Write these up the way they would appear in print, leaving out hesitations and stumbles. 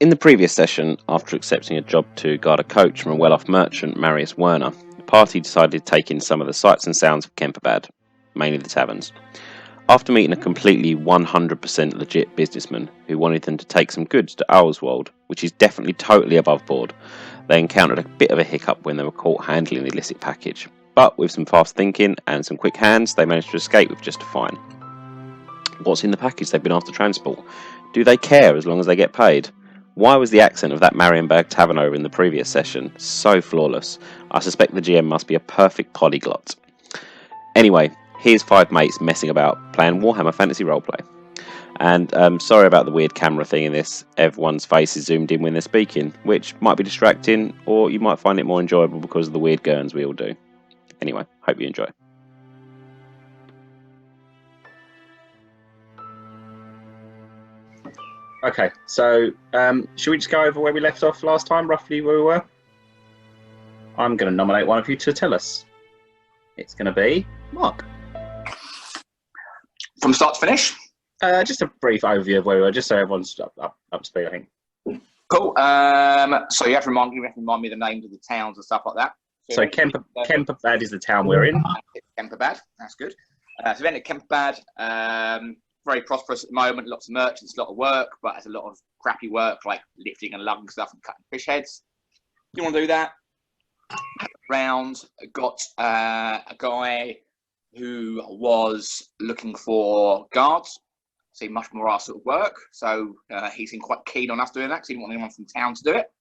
In the previous session, after accepting a job to guard a coach from a well-off merchant, Marius Werner, the party decided to take in some of the sights and sounds of Kemperbad, mainly the taverns. After meeting a completely 100% legit businessman who wanted them to take some goods to Owlswold, which is definitely totally above board, they encountered a bit of a hiccup when they were caught handling the illicit package. But with some fast thinking and some quick hands, they managed to escape with just a fine. What's in the package they've been asked to transport? Do they care as long as they get paid? Why was the accent of that Marienberg tavern owner in the previous session so flawless? I suspect the GM must be a perfect polyglot. Anyway, here's 5 mates messing about, playing Warhammer Fantasy Roleplay. And sorry about the weird camera thing in this. Everyone's face is zoomed in when they're speaking, which might be distracting, or you might find it more enjoyable because of the weird gurns we all do. Anyway, hope you enjoy. Okay, so should we just go over where we left off last time, roughly where we were? I'm going to nominate one of you to tell us. It's going to be Mark. From start to finish? Just a brief overview of where we were, just so everyone's up to speed, I think. Cool. So you have to remind me the names of the towns and stuff like that. So Kemperbad is the town we're in. Kemperbad, that's good. So we entered Kemperbad. Very prosperous at the moment, lots of merchants, a lot of work, but there's a lot of crappy work like lifting and lugging stuff and cutting fish heads. You want to do that? Round, got a guy who was looking for guards, see much more our sort of work, so he seemed quite keen on us doing that because he didn't want anyone from town to do it.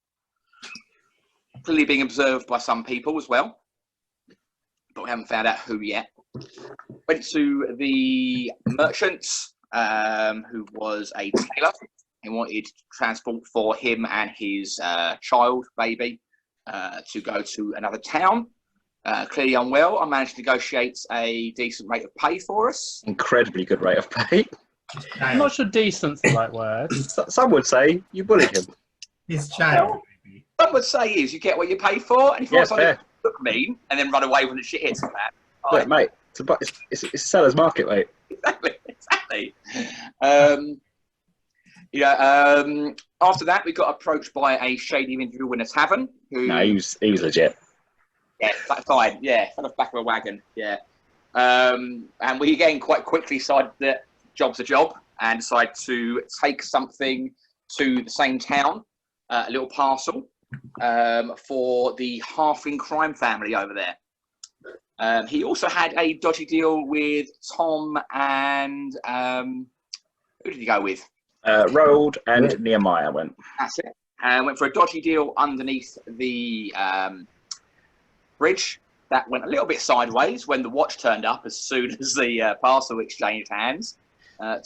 Clearly being observed by some people as well, but we haven't found out who yet. Went to the merchant, who was a tailor. He wanted to transport for him and his child, baby, to go to another town. Clearly unwell. I managed to negotiate a decent rate of pay for us. Incredibly good rate of pay. I'm not sure decent's the right word. Some would say you bullied him. His child. Some would say is you get what you pay for, and if you want something to look mean and then run away when the shit hits the fan. Look, mate, it's seller's market, mate. Exactly. After that, we got approached by a shady individual in a tavern. No, he was legit. Yeah, fine. Yeah, fell off back of a wagon. Yeah. And we again quite quickly decided that job's a job and decided to take something to the same town, a little parcel, for the halfling crime family over there. He also had a dodgy deal with Tom and who did he go with? Roald and Nehemiah went. That's it. Went for a dodgy deal underneath the bridge. That went a little bit sideways when the watch turned up as soon as the parcel exchanged hands.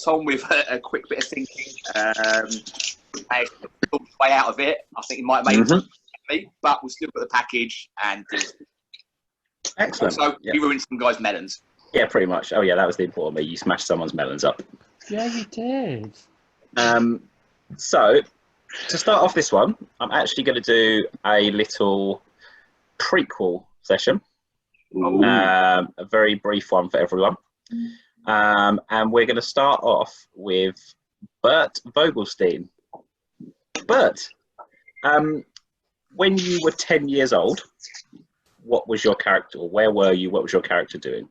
Tom, with a quick bit of thinking, managed to pull his way out of it. I think he might have made it, but we still got the package and excellent. So we ruined some guys' melons. Yeah, pretty much. Oh yeah, that was the important bit. You smashed someone's melons up. Yeah, you did. So to start off this one, I'm actually going to do a little prequel session. A very brief one for everyone. And we're going to start off with Bert Vogelstein. Bert, when you were 10 years old, what was your character, or where were you? What was your character doing?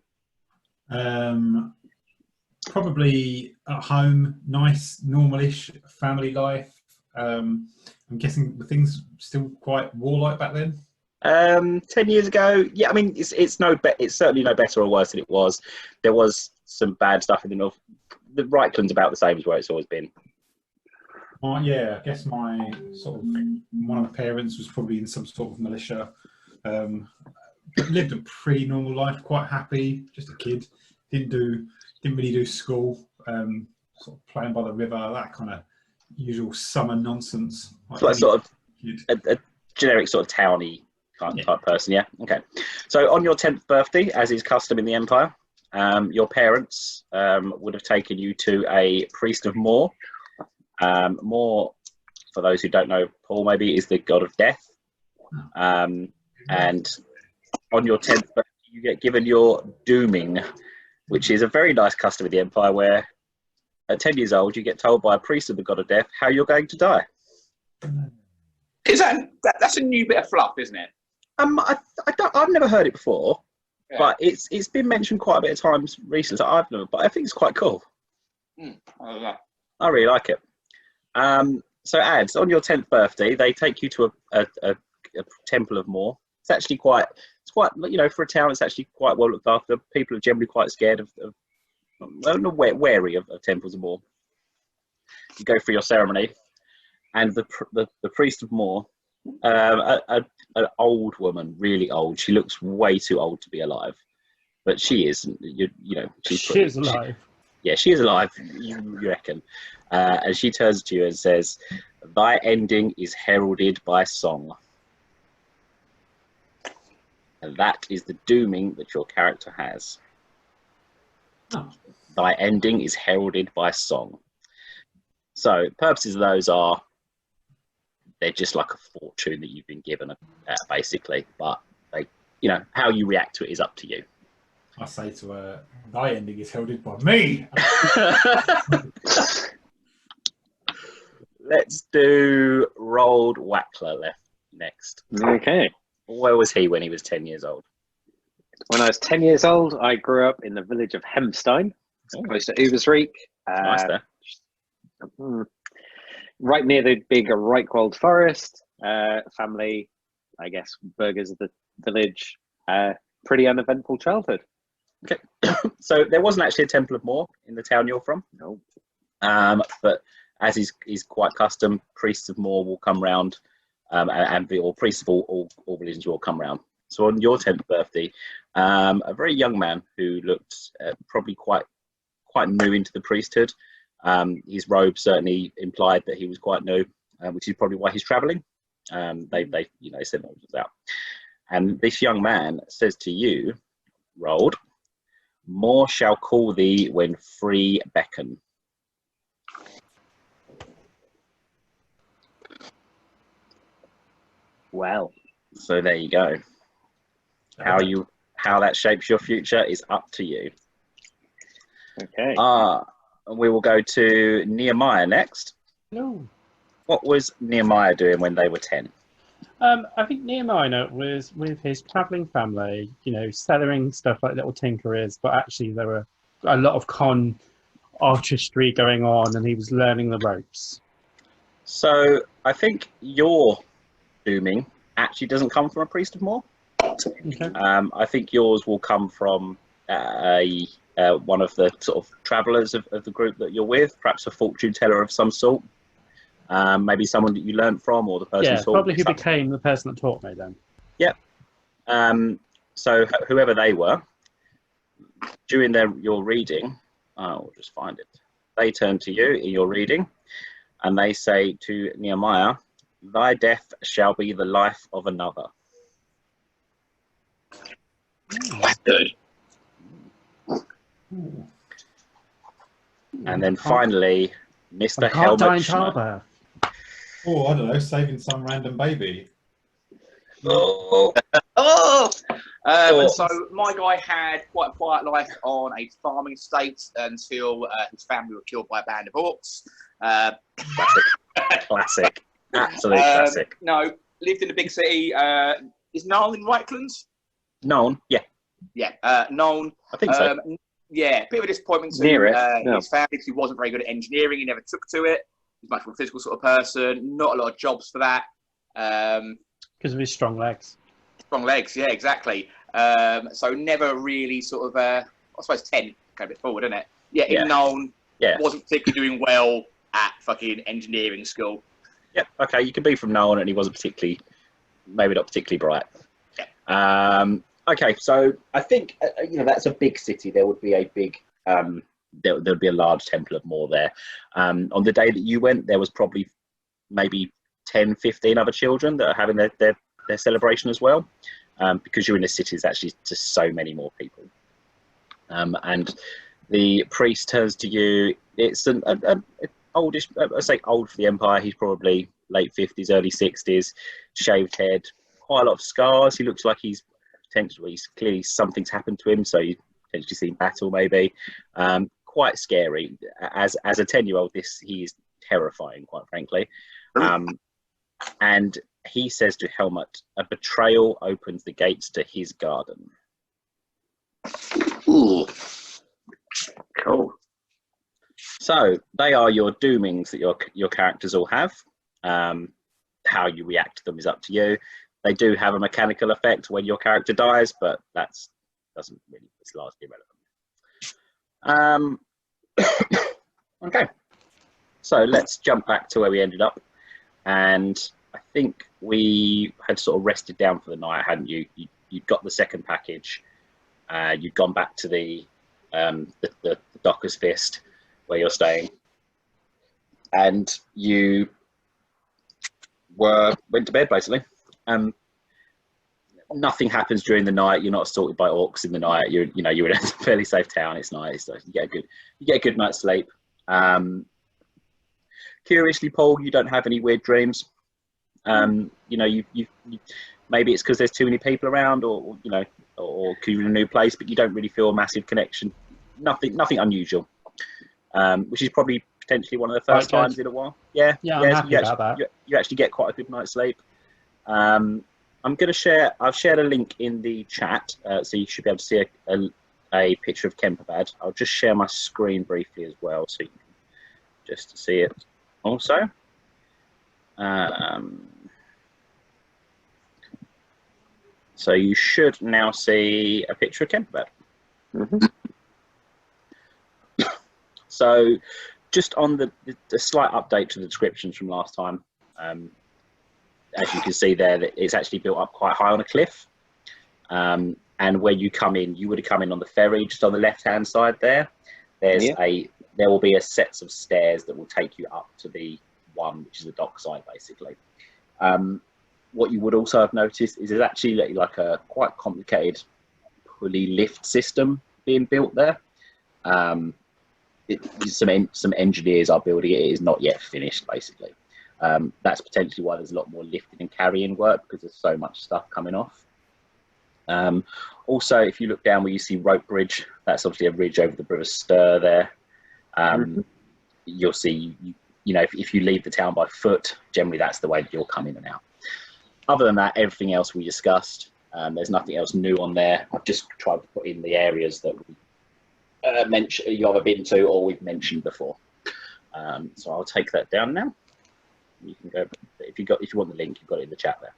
Probably at home, nice, normal-ish family life. I'm guessing the things still quite warlike back then. 10 years ago, yeah. I mean, it's certainly no better or worse than it was. There was some bad stuff in the north. The Reichland's about the same as where it's always been. Yeah, I guess one of my parents was probably in some sort of militia. Lived a pretty normal life, quite happy, just a kid. Didn't really do school. Sort of playing by the river, that kind of usual summer nonsense. Like sort of a generic sort of towny type person, yeah. Okay. So on your 10th birthday, as is custom in the Empire, your parents would have taken you to a priest of Mor. Mor, for those who don't know, Paul maybe is the god of death. And on your 10th birthday, you get given your dooming, which is a very nice custom of the Empire where at 10 years old, you get told by a priest of the god of death how you're going to die. Is that's a new bit of fluff, isn't it? I've never heard it before, Yeah. but it's been mentioned quite a bit of times recently. So I've never, but I think it's quite cool. I don't know. I really like it. So Ads, on your 10th birthday, they take you to a temple of Moor. It's actually quite, for a town, it's actually quite well looked after. People are generally quite scared of wary of temples of Moor. You go through your ceremony, and the priest of Moor, an old woman, really old. She looks way too old to be alive, but she is. She's alive. She is alive. You reckon? And she turns to you and says, "Thy ending is heralded by song." And that is the dooming that your character has. Oh. Thy ending is heralded by song. So, purposes of those are, they're just like a fortune that you've been given, basically. But how you react to it is up to you. I say to her, "Thy ending is heralded by me." Let's do Rolled Wackler next. Okay. Where was he when he was 10 years old? When I was 10 years old, I grew up in the village of Hempstein, close to Ubersreek. Nice there. Right near the big Reichwald forest. Family, I guess, burgers of the village. Pretty uneventful childhood. Okay. So there wasn't actually a Temple of Moor in the town you're from. No. But as is quite custom, priests of Moor will come round, or priests of all religions will come round. So on your 10th birthday, a very young man who looked probably quite new into the priesthood. His robe certainly implied that he was quite new, which is probably why he's travelling. They sent orders out, and this young man says to you, "Rolled, more shall call thee when free beckon." Well, so there you go. How that shapes your future is up to you. Okay. We will go to Nehemiah next. No. What was Nehemiah doing when they were 10? I think Nehemiah was with his travelling family, selling stuff like little tinkerers, but actually there were a lot of con artistry going on, and he was learning the ropes. So I think your dooming actually doesn't come from a priest of Moor. Okay. I think yours will come from one of the sort of travellers of the group that you're with, perhaps a fortune teller of some sort. Maybe someone that you learnt from, or the person probably who became the person that taught me then. Yep. So whoever they were, during your reading, I'll just find it. They turn to you in your reading, and they say to Nehemiah, "Thy death shall be the life of another." That's good. And then finally, Mr. Helmut Schneider. Oh, I don't know, saving some random baby. And so my guy had quite a quiet life on a farming estate until his family were killed by a band of orcs. Classic. Absolute classic. No, lived in a big city. Is Noel in Reichland? Known, yeah. Yeah, Noel. I think so. Yeah, bit of a disappointment to his family because he wasn't very good at engineering. He never took to it. He's much more a physical sort of person. Not a lot of jobs for that. Because of his strong legs. Strong legs, yeah, exactly. So never really sort of, I suppose 10 came a bit forward, isn't it? Yeah, in Noel, wasn't particularly doing well at fucking engineering school. Yeah, okay, you could be from Noel and he wasn't maybe not particularly bright. Yeah. Okay, so I think that's a big city. There would be a big, there would be a large Temple of Moor there. On the day that you went, there was probably maybe 10, 15 other children that are having their celebration as well, because you're in a city. There's actually just so many more people. And the priest turns to you. It's an oldish, I say old for the Empire. He's probably late 50s, early 60s, shaved head, quite a lot of scars. He looks like he's clearly something's happened to him, so you potentially seen battle maybe. Quite scary. As a 10-year-old, he is terrifying, quite frankly. And he says to Helmut, "A betrayal opens the gates to his garden." Ooh. Cool. So they are your doomings that your characters all have. How you react to them is up to you. They do have a mechanical effect when your character dies, but it's largely irrelevant. Okay. So let's jump back to where we ended up, and I think we had sort of rested down for the night, hadn't you? You'd got the second package. You'd gone back to the Docker's Fist, where you're staying, and you went to bed basically. Nothing happens during the night. You're not assaulted by orcs in the night. You're in a fairly safe town. It's nice. So you get a good night's sleep. Curiously, Paul, you don't have any weird dreams. You maybe it's because there's too many people around, or because you're in a new place, but you don't really feel a massive connection. Nothing unusual. Which is probably potentially one of the first times in a while. Yeah, I'm happy about that. You actually get quite a good night's sleep. I'm going to share. I've shared a link in the chat, so you should be able to see a picture of Kemperbad. I'll just share my screen briefly as well, so you can just see it. Also, so you should now see a picture of Kemperbad. Mm-hmm. So, just on the slight update to the descriptions from last time, as you can see there, that it's actually built up quite high on a cliff. And where you come in, you would have come in on the ferry, just on the left-hand side there. There will be a sets of stairs that will take you up to the one, which is the dock side, basically. What you would also have noticed is there's actually like a quite complicated pulley lift system being built there. Some engineers are building it. It is not yet finished, basically. That's potentially why there's a lot more lifting and carrying work, because there's so much stuff coming off. Also, if you look down where you see Rope Bridge, that's obviously a ridge over the River Ster there. You'll see, if you leave the town by foot, generally that's the way that you'll come in and out. Other than that, everything else we discussed, there's nothing else new on there. I've just tried to put in the areas that we you've either been to or we've mentioned before. So I'll take that down now. You can go, if you want the link, you've got it in the chat there.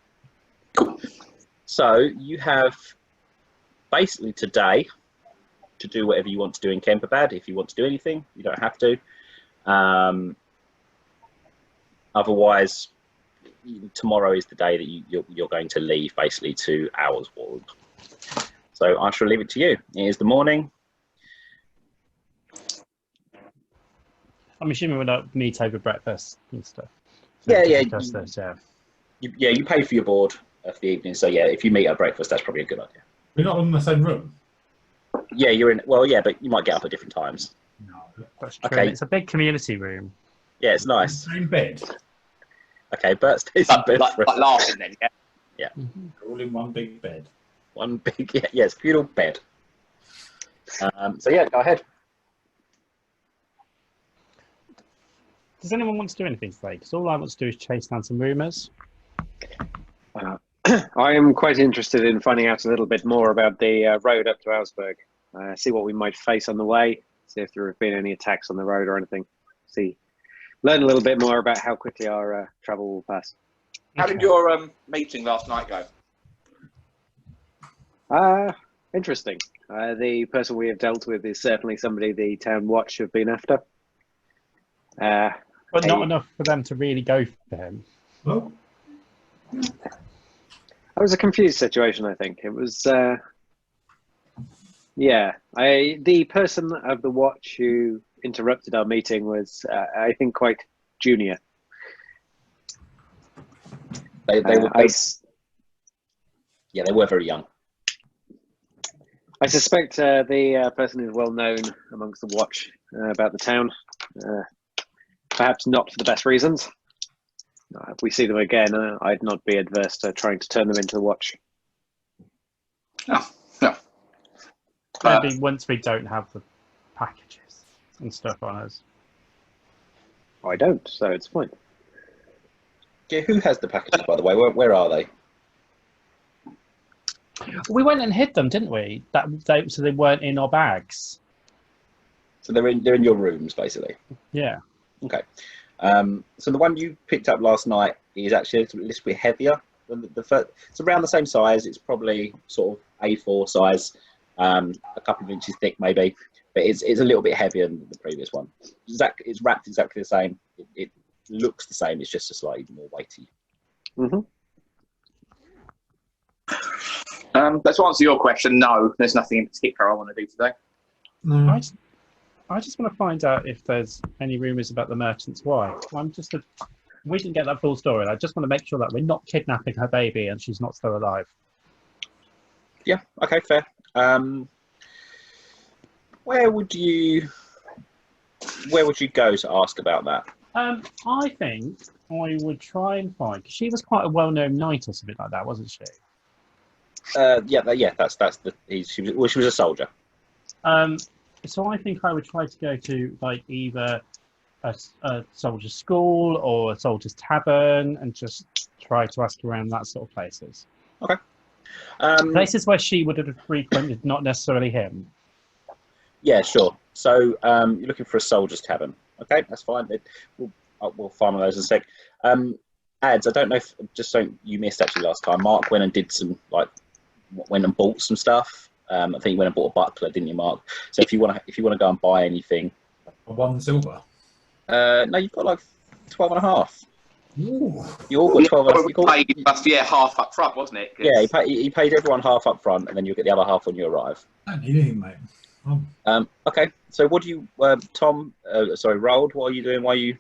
Cool. So you have basically today to do whatever you want to do in Kemperbad. If you want to do anything, you don't have to. Otherwise, tomorrow is the day that you're going to leave, basically, to Ours World. So I shall leave it to you. It is the morning. I'm assuming we're not meet over breakfast and stuff. So yeah. You pay for your board for the evening. So yeah, if you meet at breakfast, that's probably a good idea. We're not in the same room. Yeah, you're in. Well, yeah, but you might get up at different times. No, that's true. Okay. It's a big community room. Yeah, it's nice. Same bed. Okay, Bert stays in bed for like laughing then, yeah. Yeah. All in one big bed. One big, it's a beautiful bed. So yeah, go ahead. Does anyone want to do anything today? Because all I want to do is chase down some rumours. I am quite interested in finding out a little bit more about the road up to Augsburg. See what we might face on the way. See if there have been any attacks on the road or anything. Learn a little bit more about how quickly our travel will pass. How did your meeting last night go? Interesting. The person we have dealt with is certainly somebody the town watch have been after. But not enough for them to really go for him. Well, It was a confused situation, I think. It was, the person of the watch who interrupted our meeting was, I think, quite junior. They were they were very young. I suspect the person is well known amongst the watch about the town. Perhaps not for the best reasons. If we see them again, I'd not be adverse to trying to turn them into the watch. No. Maybe once we don't have the packages and stuff on us. I don't, so it's fine. Yeah, who has the packages, by the way? Where are they? We went and hid them, didn't we? So they weren't in our bags. So they're in your rooms, basically. Yeah. Okay. So the one you picked up last night is actually a little bit heavier than the first. It's around the same size. It's probably sort of A4 size, a couple of inches thick maybe, but it's a little bit heavier than the previous one. It's wrapped exactly the same. It looks the same. It's just a slightly more weighty. Mm-hmm. But to answer your question, no, there's nothing in particular I want to do today. No. I just want to find out if there's any rumours about the merchant's wife. We didn't get that full story. I just want to make sure that we're not kidnapping her baby and she's not still alive. Yeah. Okay. Fair. Where would you go to ask about that? I think I would try and find. Cause she was quite a well-known knight or something like that, wasn't she? Yeah. That's she was a soldier. So I think I would try to go to like either a soldier's school or a soldier's tavern and just try to ask around that sort of places. Okay. Places where she would have frequented, not necessarily him. Yeah, sure. So you're looking for a soldier's tavern. Okay, that's fine. We'll find one of those in a sec. Ads, I don't know if just something you missed actually last time. Mark went and did some went and bought some stuff. I think you went and bought a buckler, didn't you, Mark? So if you want to go and buy anything, 1 silver. no, you've got like 12 and a half. Ooh. You all got 12 and a half. Half up front, wasn't it? Yeah, he paid everyone half up front, and then you'll get the other half when you arrive. I don't need anything, mate. Okay. So what do you, Tom? Roald. What are you doing? Why are you?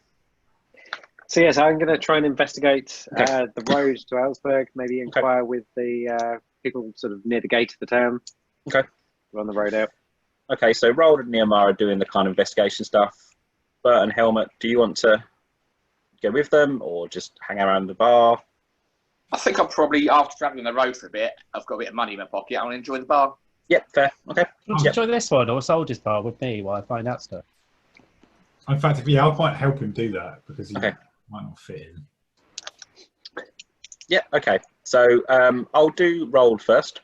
So yes, I'm going to try and investigate Okay. the road to Ellsberg. Maybe inquire with the people sort of near the gate of the town. Okay. We're on the road out. Okay, so Roald and Nehemiah are doing the kind of investigation stuff. Bert and Helmet, do you want to go with them or just hang around the bar? I think I'm probably, after travelling the road for a bit, I've got a bit of money in my pocket. I want to enjoy the bar. Yep, fair. Okay. Want to enjoy this one or a soldier's bar with me while I find out stuff? In fact, I might help him do that because he might not fit in. Yeah, okay. So I'll do Roald first.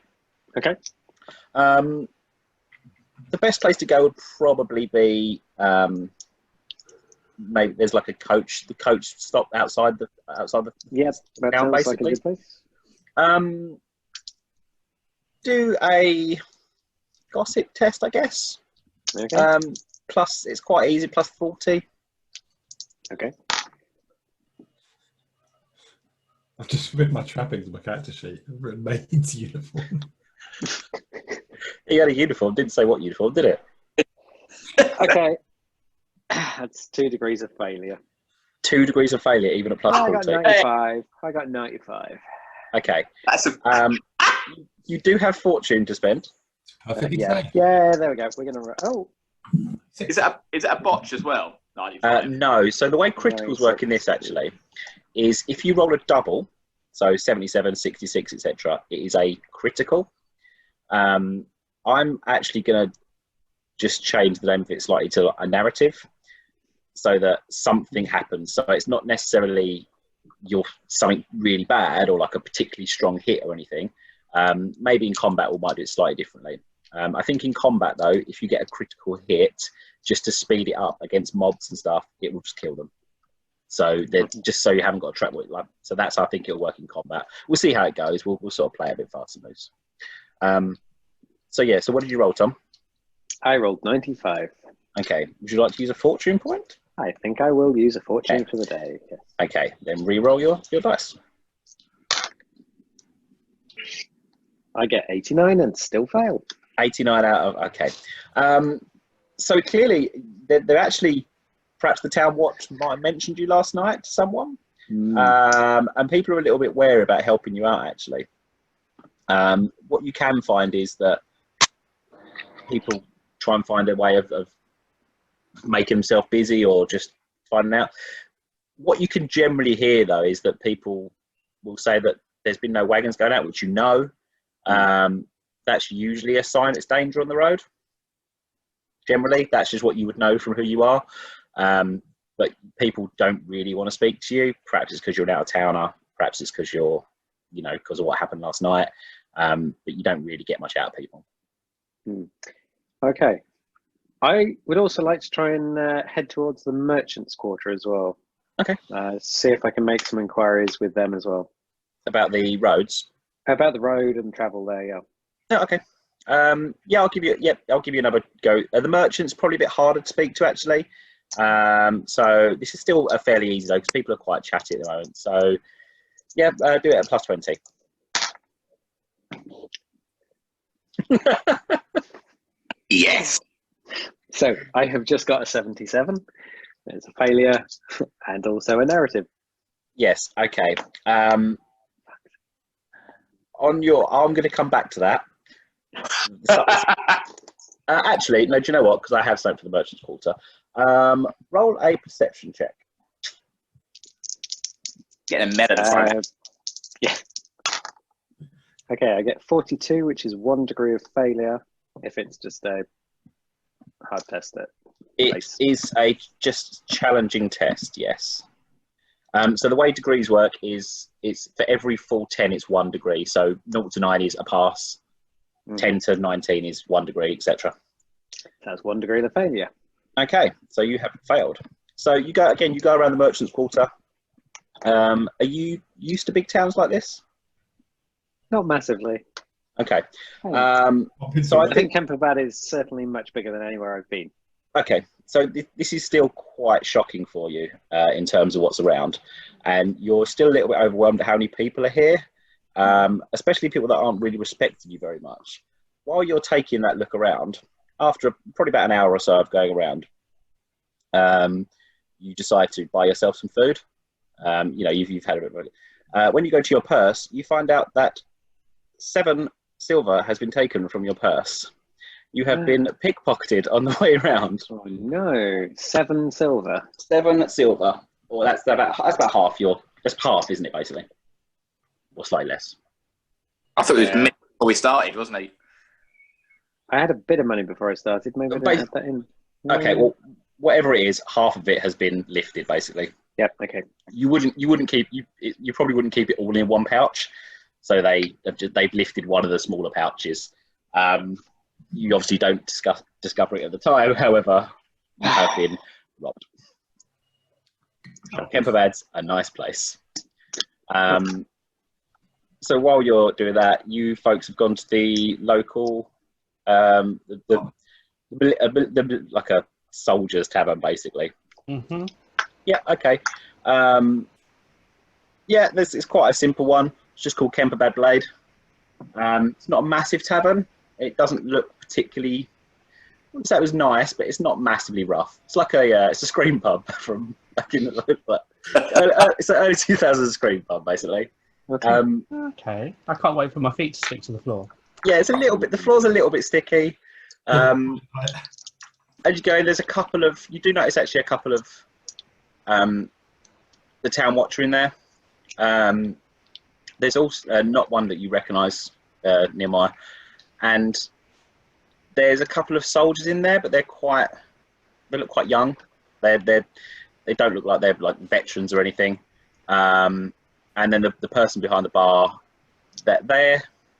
Okay. The best place to go would probably be maybe there's like a coach. The coach stop outside the Yep, that town, sounds like a basically. good place. Do a gossip test, I guess. Okay. Plus, it's quite easy. Plus 40. Okay. I've just written my trappings on my character sheet. I've written maid's uniform. He had a uniform. Didn't say what uniform, did it? Okay. That's 2 degrees of failure. 2 degrees of failure, even at plus I got 40. 95. I got 95. Okay. That's a You do have fortune to spend. Perfectly Yeah. safe. Yeah, there we go. We're going to... Oh. Is it a botch as well? 95. No. So the way criticals work in this actually is if you roll a double, so 77, 66, etc., it is a critical. I'm actually going to just change the name of it slightly to a narrative so that something happens. So it's not necessarily something really bad or like a particularly strong hit or anything. Maybe in combat we might do it slightly differently. I think in combat though, if you get a critical hit, just to speed it up against mobs and stuff, it will just kill them. So just so you haven't got a track with like. So that's how I think it'll work in combat. We'll see how it goes. We'll sort of play a bit fast and loose. So yeah. So what did you roll, Tom? I rolled 95. Okay. Would you like to use a fortune point? I think I will use a fortune for the day. Yes. Okay. Then re-roll your dice. I get 89 and still fail. 89 out of okay. So clearly they're actually perhaps the town watch might have mentioned you last night to someone, and people are a little bit wary about helping you out actually. What you can find is that people try and find a way of making themselves busy or just finding out. What you can generally hear though is that people will say that there's been no wagons going out, which you know. That's usually a sign it's danger on the road. Generally, that's just what you would know from who you are. But but people don't really want to speak to you. Perhaps it's because you're an out-of-towner. Perhaps it's because you're, because of what happened last night. But you don't really get much out of people. Okay. I would also like to try and head towards the merchants' quarter as well. Okay. See if I can make some inquiries with them as well. About the roads? About the road and travel there, yeah. Oh, okay. I'll give you another go. The merchant's probably a bit harder to speak to, actually. So this is still a fairly easy though, because people are quite chatty at the moment. So yeah, do it at plus 20. Yes. So I have just got a 77. It's a failure and also a narrative. Yes. Okay. I'm going to come back to that. Actually, no. Do you know what? Because I have something for the merchant's quarter. Roll a perception check. Get a meta. Yeah. Okay, I get 42, which is 1 degree of failure. If it's just a hard test, it is a just challenging test. Yes. So the way degrees work is it's for every full 10, it's 1 degree. So 0 to 9 is a pass. 10 to 19 is 1 degree, etc. That's 1 degree of failure. Okay, so you have failed. So you go around the merchant's quarter. Are you used to big towns like this? Not massively. Okay. So I think Kemperbad is certainly much bigger than anywhere I've been. Okay, so this is still quite shocking for you in terms of what's around, and you're still a little bit overwhelmed at how many people are here, especially people that aren't really respecting you very much. While you're taking that look around, after probably about an hour or so of going around, you decide to buy yourself some food. You've had a bit of money. When you go to your purse, you find out that 7 silver has been taken from your purse. You have been pickpocketed on the way around. Oh no! 7 silver. 7 silver. Well, that's about half that's half, isn't it? Basically, or slightly less. I thought it was mid before we started, wasn't it? I had a bit of money before I started. Maybe I didn't have that in. Okay, well, whatever it is, half of it has been lifted, basically. Yep. Okay. You wouldn't keep you probably wouldn't keep it all in one pouch, so they've lifted one of the smaller pouches. You obviously don't discover it at the time. However, you have been robbed. Kemperbad's a nice place. So while you're doing that, you folks have gone to the local, like a soldier's tavern, basically. Mm-hmm. Yeah. Okay. It's quite a simple one. It's just called Kemperbad Blade. It's not a massive tavern. It doesn't look particularly. I wouldn't say it was nice, but it's not massively rough. It's like it's a Scream pub from back in the it's an early 2000s Scream pub, basically. Okay. Okay. I can't wait for my feet to stick to the floor. Yeah, it's a little bit. The floor's a little bit sticky. As you go, there's a couple of. You do notice actually a couple of the town watcher in there. There's also not one that you recognise, Nehemiah, and there's a couple of soldiers in there, but they look quite young. They don't look like they're like veterans or anything. And then the person behind the bar,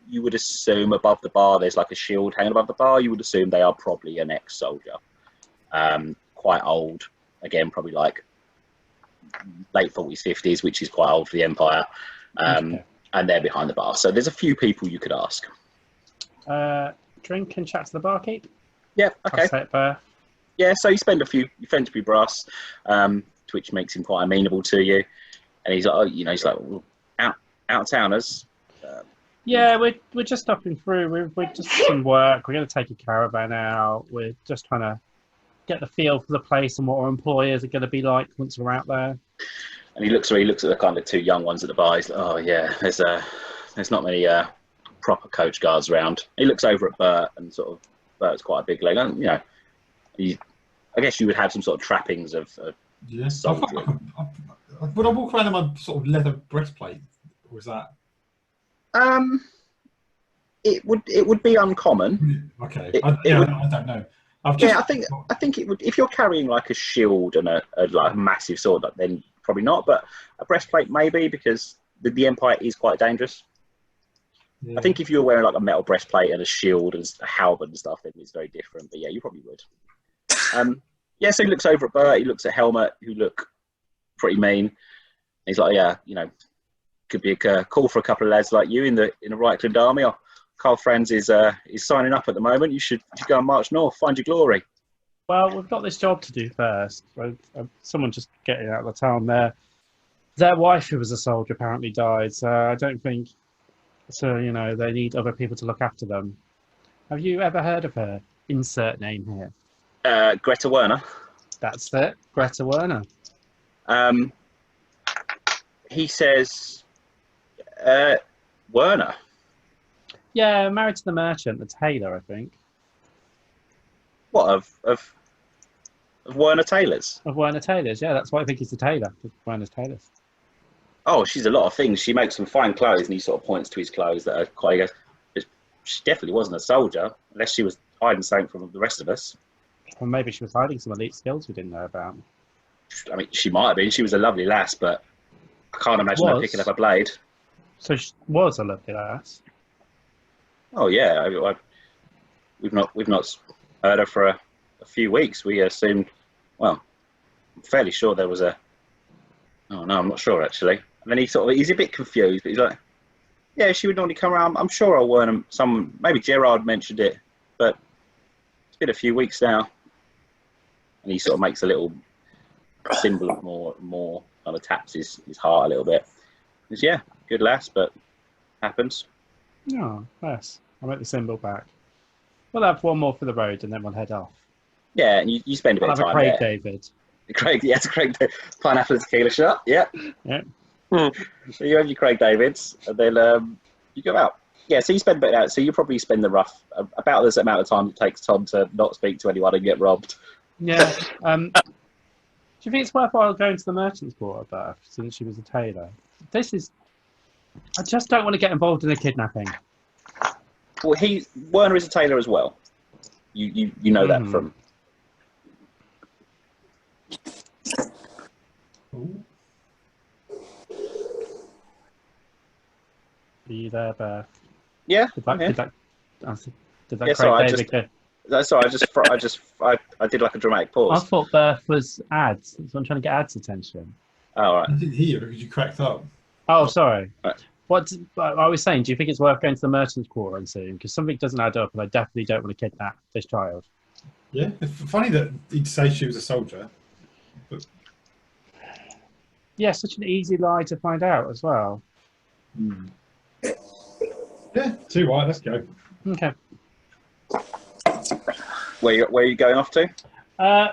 you would assume above the bar there's like a shield hanging above the bar. You would assume they are probably an ex-soldier, quite old. Again, probably like late 40s, 50s, which is quite old for the Empire. Okay. And they're behind the bar. So there's a few people you could ask. Drink and chat to the barkeep. Yeah. Okay. Yeah. So you spend a few brass, which makes him quite amenable to you. And he's like, well, out of towners. Yeah, we're just stopping through. We're just some work. We're going to take a caravan out. We're just trying to get the feel for the place and what our employers are going to be like once we're out there. And he looks at the kind of 2 young ones at the bar. He's like, oh yeah, there's not many proper coach guards around. He looks over at Bert, and sort of Bert's quite a big leg. And, I guess you would have some sort of trappings of soldier. Would I walk around in my sort of leather breastplate? Or is that? It would be uncommon. Okay. I don't know. Yeah, I think it would. If you're carrying like a shield and a like a massive sword, then probably not. But a breastplate maybe, because the Empire is quite dangerous. Yeah. I think if you were wearing like a metal breastplate and a shield and a halberd and stuff, then it's very different. But yeah, you probably would. Yeah, so he looks over at Bert. He looks at Helmet, who look pretty mean. He's like, yeah, you know, could be a call for a couple of lads like you in the Reichland army. Carl Franz is signing up at the moment. You should go and march north, find your glory. Well, we've got this job to do first. Someone just getting out of the town there. Their wife, who was a soldier, apparently died. So I don't think. So you know they need other people to look after them. Have you ever heard of her? Insert name here. Greta Werner. That's it, Greta Werner. He says, Werner. Yeah, married to the merchant, the tailor, I think. What of Werner Taylors? Of Werner Taylors, yeah, that's why I think he's the tailor. Werner's Taylors. Oh, she's a lot of things. She makes some fine clothes, and he sort of points to his clothes that are quite. She definitely wasn't a soldier, unless she was hiding something from the rest of us. Or maybe she was hiding some elite skills we didn't know about. I mean, she might have been. She was a lovely lass, but I can't imagine her picking up a blade. So she was a lovely lass. Oh yeah, we've not heard her for a few weeks. We assumed. Well, I'm fairly sure there was a. Oh no, I'm not sure actually. And then he's a bit confused, but he's like, yeah, she would normally come around. I'm sure I'll warn him. Maybe Gerard mentioned it, but it's been a few weeks now. And he sort of makes a little symbol of more kind of taps his heart a little bit. He says, yeah, good lass, but happens. Oh, yes. I'll make the symbol back. We'll have one more for the road and then we'll head off. Yeah, and you spend a bit of time Craig there. David. Craig pineapple and tequila shot. Yeah. Yeah. So you have your Craig Davids, and then you go out. Yeah, so you spend a bit out. So you probably spend the rough about this amount of time it takes Tom to not speak to anyone and get robbed. Yeah. Do you think it's worthwhile going to the merchant's quarter, Beth, since she was a tailor? I just don't want to get involved in a kidnapping. Well, Werner is a tailor as well. You know that from. Ooh. Are you there, Beth? Yeah. Did that Yeah, Craig sorry, David I did like a dramatic pause. I thought Beth was ads, so I'm trying to get ads' attention. Oh, all right. I didn't hear you because you cracked up. Oh, sorry. Right. What I was saying, do you think it's worth going to the merchant's quarter and seeing? Because something doesn't add up, and I definitely don't want to kidnap this child. Yeah, it's funny that he'd say she was a soldier. But... Yeah, such an easy lie to find out as well. Yeah, too right. Let's go. Okay. Where are you going off to?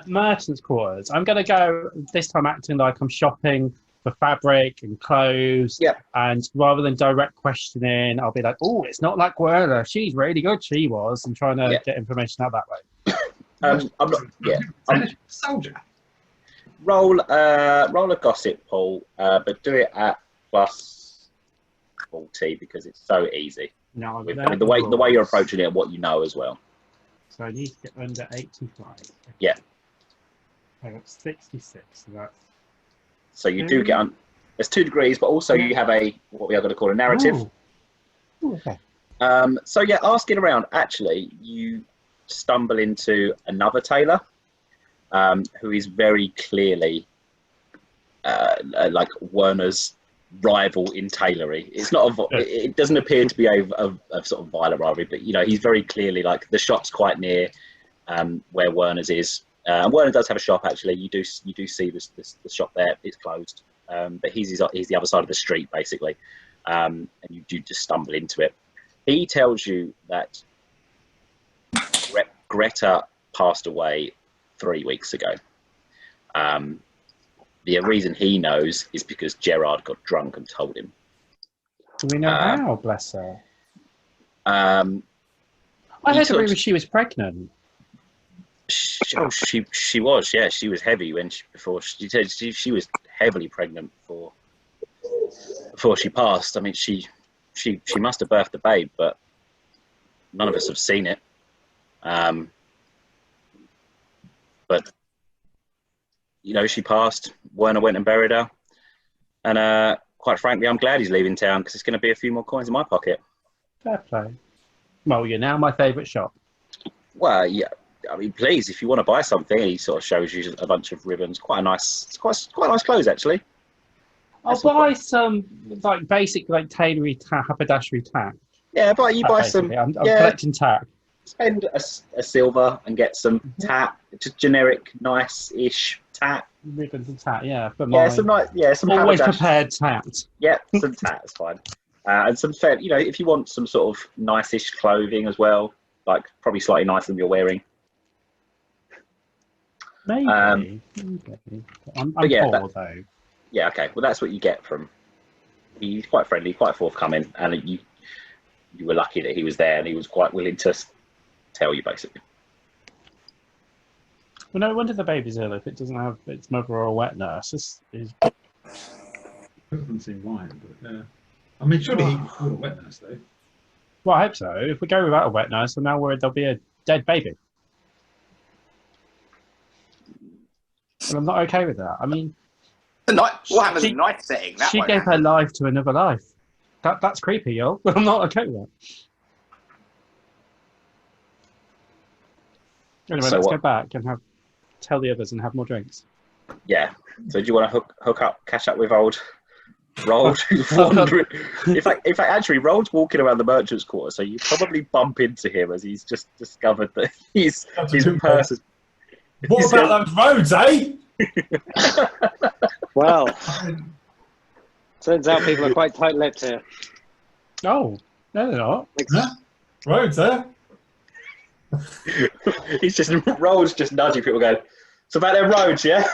Merchant's quarters. I'm going to go this time acting like I'm shopping for fabric and clothes. Yeah. And rather than direct questioning, I'll be like, oh, it's not like Werner. She's really good. She was. And trying to get information out that way. I'm not. Yeah. Soldier. Roll a gossip, Paul, but do it at plus 40 because it's so easy. No, the way you're approaching it and what you know as well. So I need to get under 85. Yeah. I got 66. So that's. So you do get on. There's 2 degrees, but also you have what we are going to call a narrative. Ooh, okay. So yeah, asking around. Actually, you stumble into another tailor, who is very clearly like Werner's rival in tailoring. It's not. It doesn't appear to be a sort of violent rivalry, but you know he's very clearly like the shop's quite near where Werner's is. And Werner does have a shop actually. You do see the shop there. It's closed, but he's the other side of the street basically, and you do just stumble into it. He tells you that Greta passed away 3 weeks ago. The reason he knows is because Gerard got drunk and told him. Do we know how? Bless her. I heard she was pregnant. She was, yeah. She was heavy before she said she was heavily pregnant before she passed. I mean, she must have birthed the babe, but none of us have seen it. but she passed. Werner went and buried her, and quite frankly, I'm glad he's leaving town because it's going to be a few more coins in my pocket. Fair play. Well, you're now my favourite shop. Well, yeah. I mean, please, if you want to buy something, he sort of shows you a bunch of ribbons. Quite nice clothes, actually. I'll buy some basic tailory haberdashery tack. Yeah, but you buy some. I'm collecting tack. Spend a silver and get some tack, just generic, nice-ish tack. Ribbons and tack, yeah. For some always prepared tack. Yeah, some tack is fine. And some fair, if you want some sort of nice-ish clothing as well, probably slightly nicer than you're wearing. Maybe. I'm poor though. Yeah, okay. Well, that's what you get from. He's quite friendly, quite forthcoming, and you were lucky that he was there and he was quite willing to tell you, basically. Well, no wonder the baby's ill if it doesn't have its mother or a wet nurse. It doesn't seem right, but I mean, surely he can afford a wet nurse, though. Well, I hope so. If we go without a wet nurse, then now there'll be a dead baby. And I'm not okay with that. I mean, Warhammer's a night setting. She gave her life to another life. That's creepy, yo. I'm not okay with that. Anyway, let's go back and tell the others and have more drinks. Yeah. So do you want to hook up, catch up with old Rold? in fact, actually, Rold's walking around the merchant's quarter, so you probably bump into him as he's just discovered that his purse is. What about those roads, eh? Well, turns out people are quite tight-lipped here. Oh, no, they're not. Huh? Roads, eh? Rold's just nudging people, going, "It's about them roads, yeah."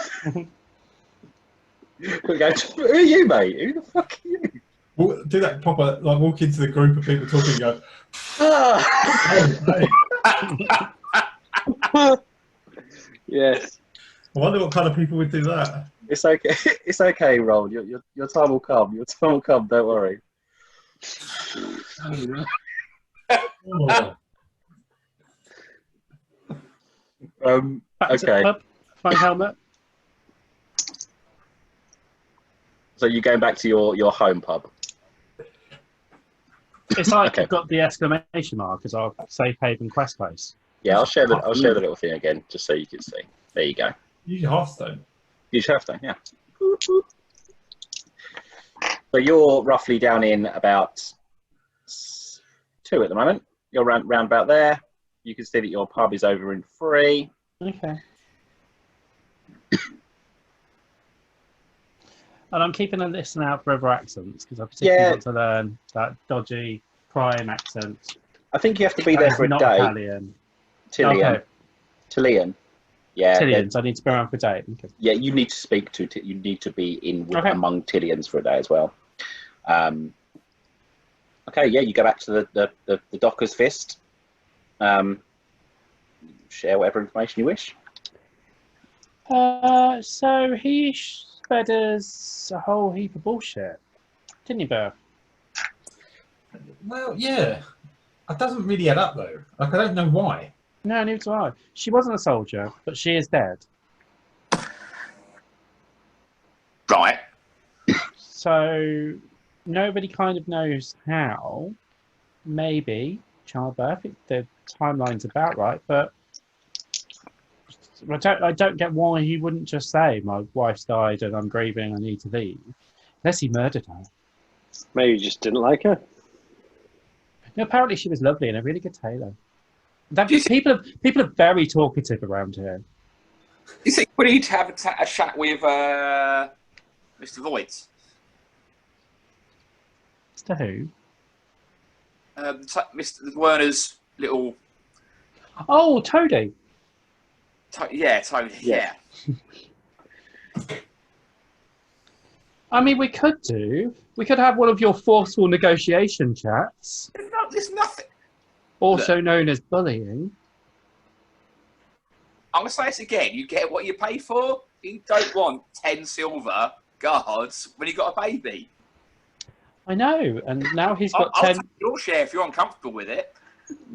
We go, "Who are you, mate? Who the fuck are you?" We'll do that proper, walk into the group of people talking and go, "Ah." Yes. I wonder what kind of people would do that. It's okay. It's okay, Rold. Your time will come. Your time will come. Don't worry. Oh. Back to the Okay. pub, find helmet. So you're going back to your home pub. It's like Okay. you've got the exclamation mark as our safe haven quest place. Yeah, I'll share the little thing again just so you can see. There you go. Use your Hearthstone. Use Hearthstone, yeah. So you're roughly down in about 2 at the moment. You're round about there. You can see that your pub is over in 3. Okay. And I'm keeping a listen out for other accents because I particularly want to learn that dodgy prime accent. I think you have to be there for a not day. Italian. Tillian. Okay. Tillian. Yeah. Tillians. I need to be around for a day. Okay. Yeah, you need to speak to. You need to be in among Tillians for a day as well. Okay. Yeah, you go back to the Docker's Fist. Share whatever information you wish. So he fed us a whole heap of bullshit, didn't he, Bear? Well, yeah. It doesn't really add up, though. I don't know why. No, neither do I. She wasn't a soldier, but she is dead. Right. So nobody kind of knows how. Maybe childbirth. The timeline's about right, but I don't get why he wouldn't just say, "My wife's died and I'm grieving. I need to leave," unless he murdered her. Maybe you just didn't like her. No, apparently she was lovely and a really good tailor. People are very talkative around here. You think we need to have a chat with Mr. Voight? Mr. Who? Mr. Werner's little. Oh, Toady. Tony. Yeah. I mean, we could have one of your forceful negotiation chats, There's nothing. also known as bullying. I'm going to say this again. You get what you pay for. You don't want 10 silver guards when you've got a baby. I know, and now he's got I'll 10. take your share if you're uncomfortable with it.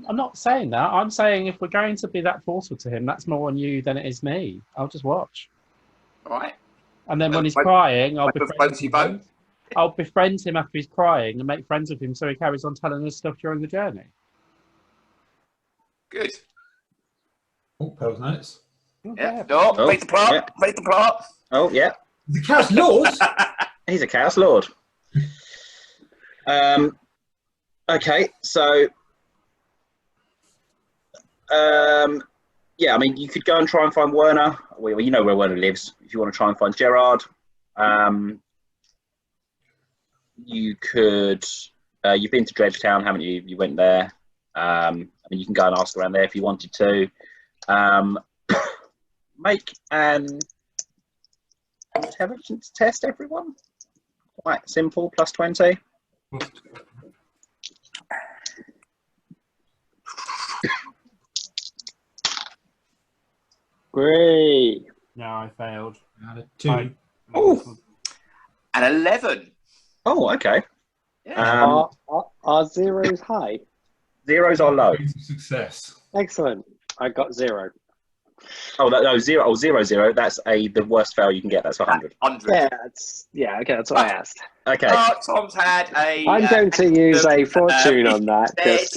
I'm not saying that. I'm saying if we're going to be that forceful to him, that's more on you than it is me. I'll just watch. All right. And then when he's Vote- crying, I'll vote for you both. befriend him after he's crying and make friends with him so he carries on telling us stuff during the journey. Good. Oh, Pearl's notes. Yeah. No, Oh, read the plot. yeah. Read the plot. Oh, yeah. The Chaos Lord? He's a Chaos Lord. Okay, so yeah, I mean, you could go and try and find Werner. Well, you know where Werner lives. If you want to try and find Gerard, you could. You've been to Dredgetown, haven't you? You went there. I mean, you can go and ask around there if you wanted to. Make an intelligence test, everyone. Quite simple, plus 20. Great. No, I failed. Two. Oh. An 11. Oh, okay. Yeah. Are zeros high? Zeros are low. Success. Excellent. I got 0. Oh, no, 0. Oh, 0, 0. That's the worst fail you can get. That's 100. 100. Okay, that's what I asked. Okay. Oh, Tom's had a. I'm going to use a fortune on that. Just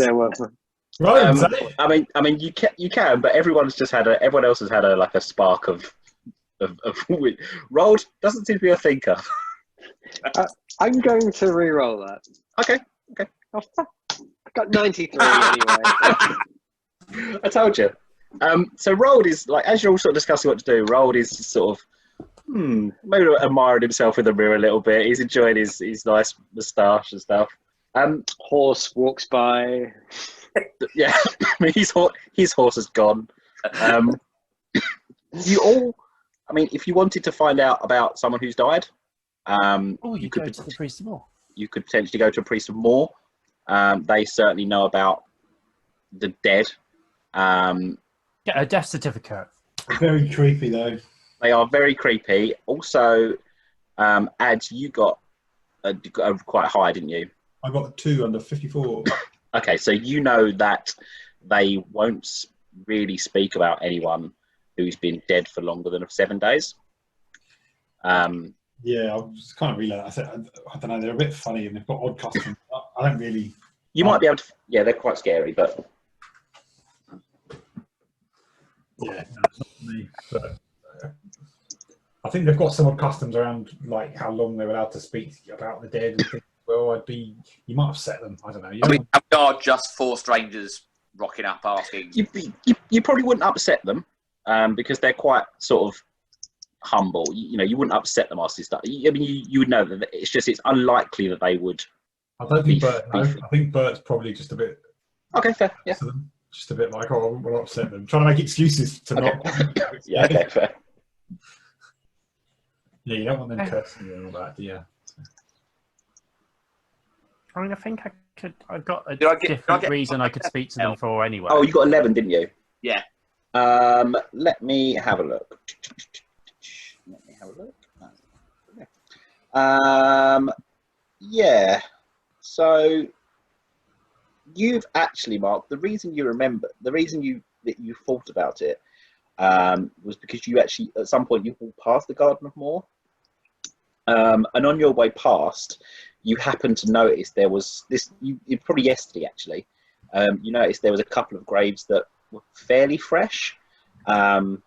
Right. I mean, you can, but everyone else has had a spark of rolled. Doesn't seem to be a thinker. I'm going to re-roll that. Okay. Oh, fuck. I got 93 anyway. I told you. So Rold is like, as you're all sort of discussing what to do, Rold is sort of maybe admiring himself in the mirror a little bit. He's enjoying his nice moustache and stuff. Horse walks by. Yeah, I mean, his horse is gone. You all, I mean, if you wanted to find out about someone who's died, You could go to the priest of more. You could potentially go to a priest of Moor. They certainly know about the dead. Get a death certificate. Very creepy, though. They are very creepy. Also, Ads, you got quite high, didn't you? I got 2 under 54. Okay, so you know that they won't really speak about anyone who's been dead for longer than 7 days. Yeah, I was kind of realizing. I said, I don't know, they're a bit funny and they've got odd customs. I don't really. You might be able to. Yeah, they're quite scary, but Yeah, no, it's not for me. But I think they've got some odd customs around, like how long they're allowed to speak about the dead and things. Well, you might upset them. I don't know. I mean, we are just 4 strangers rocking up asking. You probably wouldn't upset them because they're quite sort of humble. You wouldn't upset them asking stuff. I mean, you would know that it's unlikely that they would. I don't think Bert. I think Bert's probably just a bit. Okay, fair. Yeah. Just a bit like, oh, I wouldn't want to upset them. Trying to make excuses to not. Yeah. Okay, fair. Yeah, you don't want them cursing you and all that, do you? I mean, I think I got a Did I get reason I could speak to them for anyway. Oh, you got 11, didn't you? Yeah. Let me have a look. Yeah. So you've actually, Mark, the reason you thought about it was because you actually, at some point, you walked past the Garden of Moor. And on your way past, you happened to notice there was this, probably yesterday actually, you noticed there was a couple of graves that were fairly fresh. So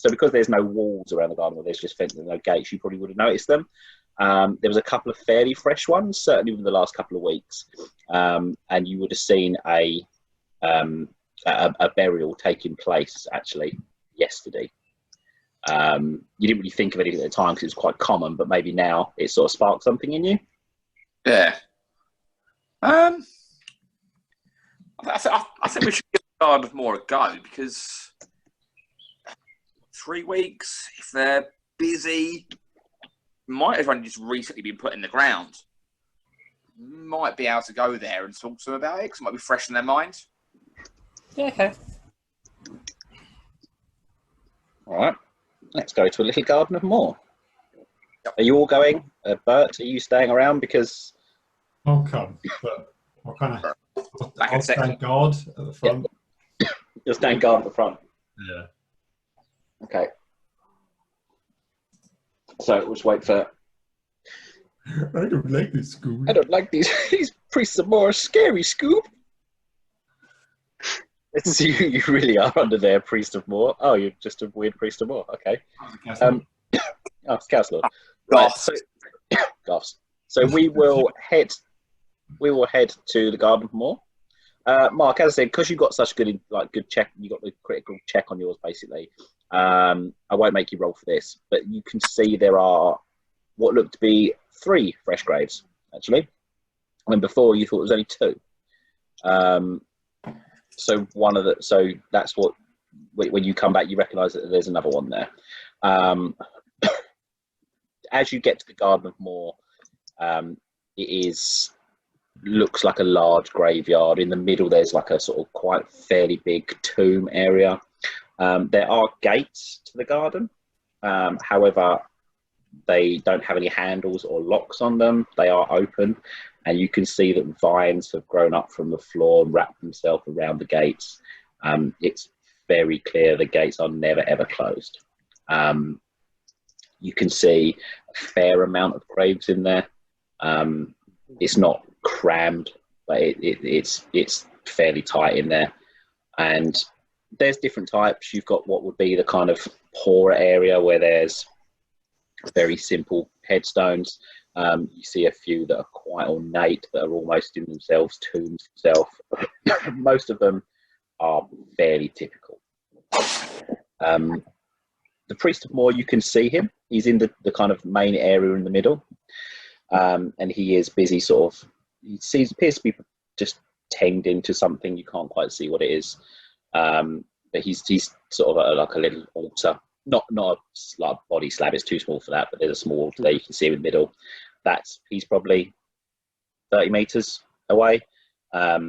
because there's no walls around the garden, where there's just fences and no gates, you probably would have noticed them. There was a couple of fairly fresh ones, certainly within the last couple of weeks. And you would have seen a burial taking place actually yesterday. You didn't really think of it at the time because it was quite common, but maybe now it sort of sparked something in you. Yeah. I think we should give the Garden of Moor a go because 3 weeks, if they're busy, might have only just recently been put in the ground. Might be able to go there and talk to them about it because it might be fresh in their mind. Yeah, okay. All right, let's go to a little Garden of Moor. Are you all going? Bert, are you staying around? Because I'll come, but I'll kind of Back in I'll a second. stand guard at the front. You'll stand guard at the front. Yeah. Okay. So we'll just wait for. I don't like this school. I don't like these priests are more scary, Scoop. It's you really are under there, priest of Moor. Oh, you're just a weird priest of Moor. Okay. Oh, it's Castle. Right. So, goths. So we will head to the Garden of Moor. Mark, as I said, because you've got such good check, you got the critical check on yours basically. I won't make you roll for this, but you can see there are what look to be 3 fresh graves actually, when before you thought it was only 2. So that's what when you come back you recognise that there's another one there. As you get to the Garden of Moor, it looks like a large graveyard. In the middle there's like a sort of quite fairly big tomb area. There are gates to the garden, however they don't have any handles or locks on them. They are open, and you can see that vines have grown up from the floor and wrapped themselves around the gates. It's very clear the gates are never ever closed. You can see a fair amount of graves in there. It's not crammed, but it's fairly tight in there. And there's different types. You've got what would be the kind of poorer area where there's very simple headstones. You see a few that are quite ornate, that are almost in themselves tombs themselves. Most of them are fairly typical. The priest of Moor, you can see him. He's in the kind of main area in the middle, and he is busy appears to be just tending to something. You can't quite see what it is, but he's sort of like a little altar. Not a body slab, it's too small for that, but there's a small altar there you can see in the middle. He's probably 30 meters away, but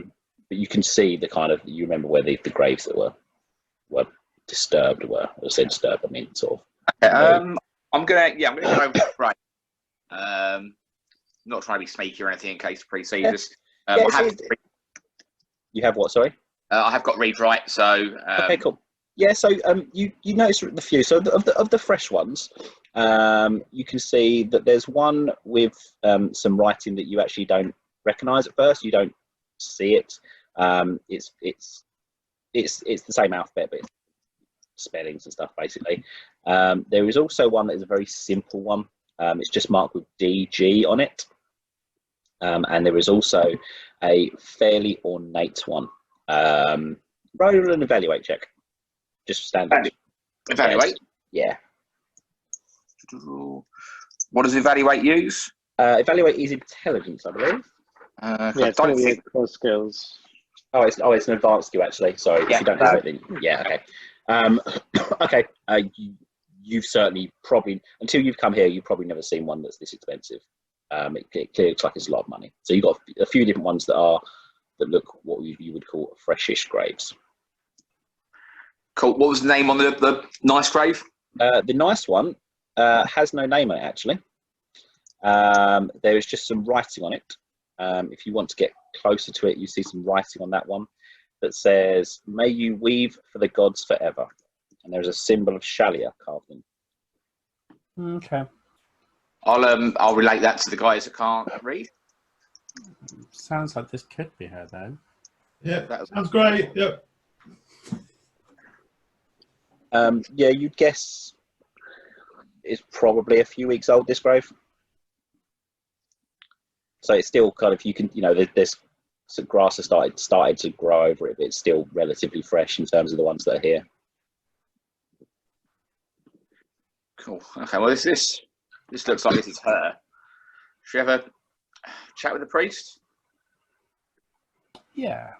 you can see you remember where the graves that were disturbed were. I say disturbed, I mean sort of. I'm gonna go over to Frank. Not trying to be sneaky or anything in case the priest sees us. You have what? Sorry. I have got read right, so. Okay, cool. Yeah, so you notice the few. So of the fresh ones, you can see that there's one with some writing that you actually don't recognise at first. You don't see it. It's the same alphabet, but it's spellings and stuff basically. There is also one that is a very simple one. It's just marked with DG on it, and there is also a fairly ornate one. Roll an evaluate check. Just standard. Evaluate? Yeah. What does evaluate use? Evaluate is intelligence, I believe. It's going to be core skills. Oh, it's an advanced skill actually. Sorry, if you don't know it, then yeah, okay. Okay, you've certainly probably, until you've come here, you've probably never seen one that's this expensive. It clearly looks like it's a lot of money. So you've got a few different ones that look what you would call freshish graves. Cool. What was the name on the nice grave? The nice one has no name on it actually. There is just some writing on it. If you want to get closer to it, you see some writing on that one that says, "May you weave for the gods forever." And there's a symbol of Shalia carved in. Okay. I'll relate that to the guys that can't read. Sounds like this could be her then. Yeah, that sounds great. Yep. Yeah, you'd guess it's probably a few weeks old, this grave. So it's still kind of, there's some grass has started to grow over it, but it's still relatively fresh in terms of the ones that are here. Cool. Okay, well, this looks like this is her. Should we have a chat with the priest? Yeah.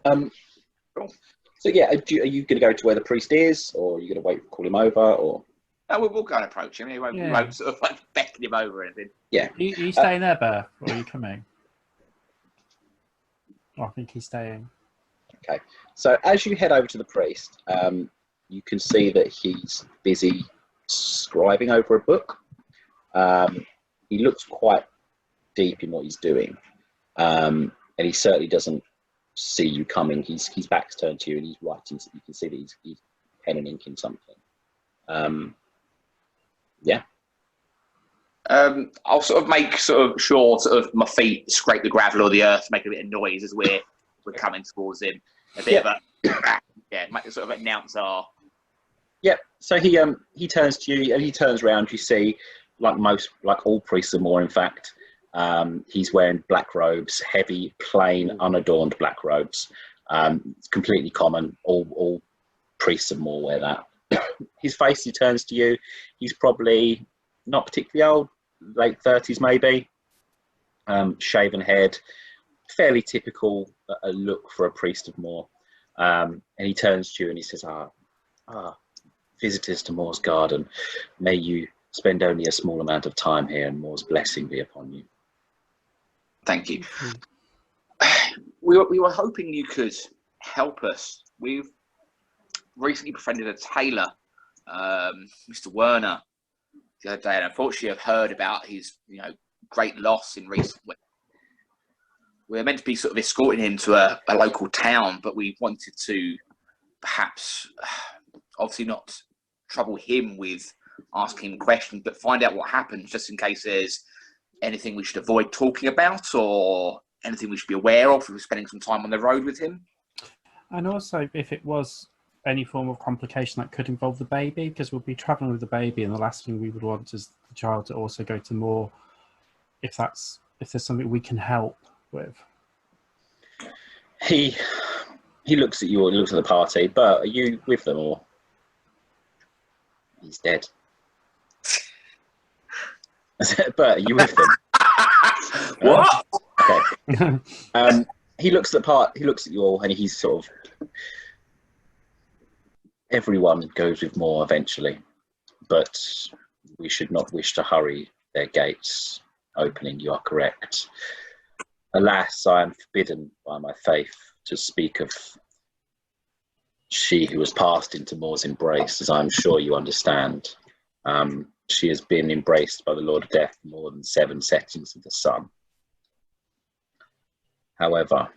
Cool. So yeah, are you going to go to where the priest is, or are you going to wait, call him over, or? No, we'll go and approach him. We won't sort of like beckon him over or anything. Yeah. Are you staying there, Beth, or are you coming? Oh, I think he's staying. Okay. So as you head over to the priest, you can see that he's busy scribing over a book. He looks quite deep in what he's doing, and he certainly doesn't see you coming. His back's turned to you, and he's writing. You can see that he's pen and inking something. Yeah. I'll sort of make sure my feet scrape the gravel or the earth, make a bit of noise as we're coming towards him. A bit of a make sort of announce our. Yep. So he turns to you and he turns around. You see, like all priests and more, in fact, he's wearing black robes, heavy, plain, unadorned black robes. It's completely common. All priests and more wear that. His face, he turns to you. He's probably not particularly old, late 30s maybe. Shaven head, fairly typical a look for a priest of Moor. And he turns to you and he says, visitors to Moor's garden, may you spend only a small amount of time here and Moor's blessing be upon you. Thank you. We were hoping you could help us. We've recently befriended a tailor, Mr. Werner, the other day, and unfortunately I've heard about his great loss in recent weeks. We're meant to be sort of escorting him to a local town, but we wanted to perhaps, obviously not trouble him with asking him questions, but find out what happened, just in case there's anything we should avoid talking about or anything we should be aware of if we're spending some time on the road with him. And also, if it was any form of complication that could involve the baby, because we'll be travelling with the baby, and the last thing we would want is the child to also go to Moor. If there's something we can help with. He looks at you, or he looks at the party. But are you with them, or he's dead? But are you with them? What? Okay. He looks at you all, and he's sort of. Everyone goes with Moor eventually, but we should not wish to hurry their gates opening. You are correct. Alas, I am forbidden by my faith to speak of she who was passed into Moor's embrace, as I'm sure you understand. She has been embraced by the Lord of Death more than 7 settings of the sun. However,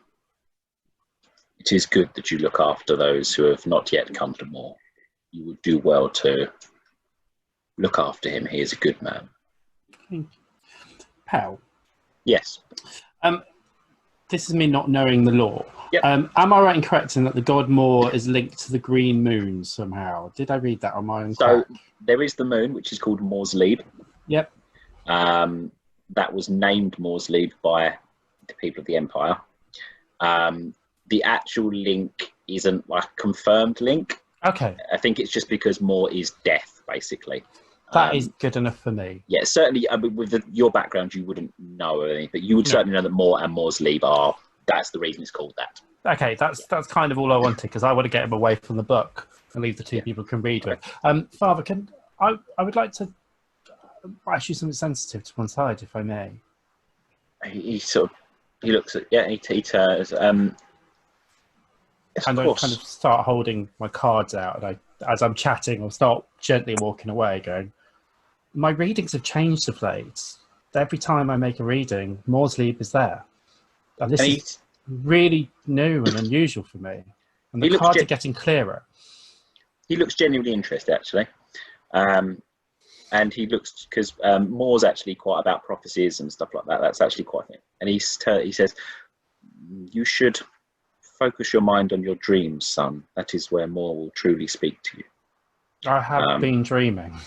it is good that you look after those who have not yet come to Moor. You would do well to look after him. He is a good man. Thank you. Pal. Yes. This is me not knowing the law. Yep. Am I right in correcting that the god Moor is linked to the green moon somehow? Did I read that on my own? So there is the moon, which is called Moor's Leap. Yep. That was named Moor's Leap by the people of the Empire. The actual link isn't like a confirmed link. Okay. I think it's just because Moor is death, basically. That is good enough for me. Yeah, certainly. I mean, with your background, you wouldn't know anything, but you would certainly know that Moor and Moor's Leap are. That's the reason it's called that. Okay, that's kind of all I wanted, because I want to get him away from the book and leave the two people can read with. Father, I would like to ask you something sensitive to one side, if I may. He looks at he turns. And I kind of start holding my cards out, and as I'm chatting, I'll start gently walking away, going, my readings have changed of late. Every time I make a reading, Moor's Leap is there. And this is really new and unusual for me. And the cards are getting clearer. He looks genuinely interested, actually. And he looks, because Moor's actually quite about prophecies and stuff like that. That's actually quite a thing. And he says, you should focus your mind on your dreams, son. That is where Moor will truly speak to you. I have been dreaming.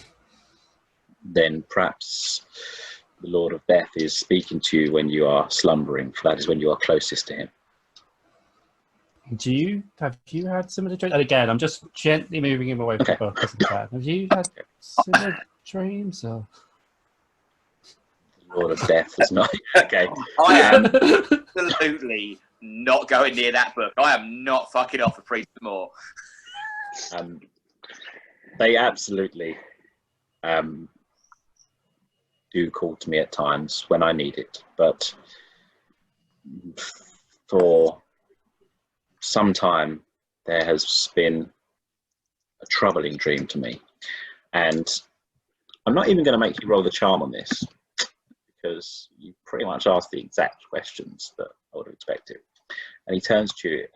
Then perhaps the Lord of Death is speaking to you when you are slumbering, for that is when you are closest to him. Have you had similar dreams? And again, I'm just gently moving him away from the book. Have you had similar dreams? Or? Lord of Death is not okay. I am absolutely not going near that book. I am not fucking off a priest more. They absolutely do call to me at times when I need it, but for some time there has been a troubling dream to me, and I'm not even going to make you roll the charm on this, because you pretty much asked the exact questions that I would have expected. And he turns to you.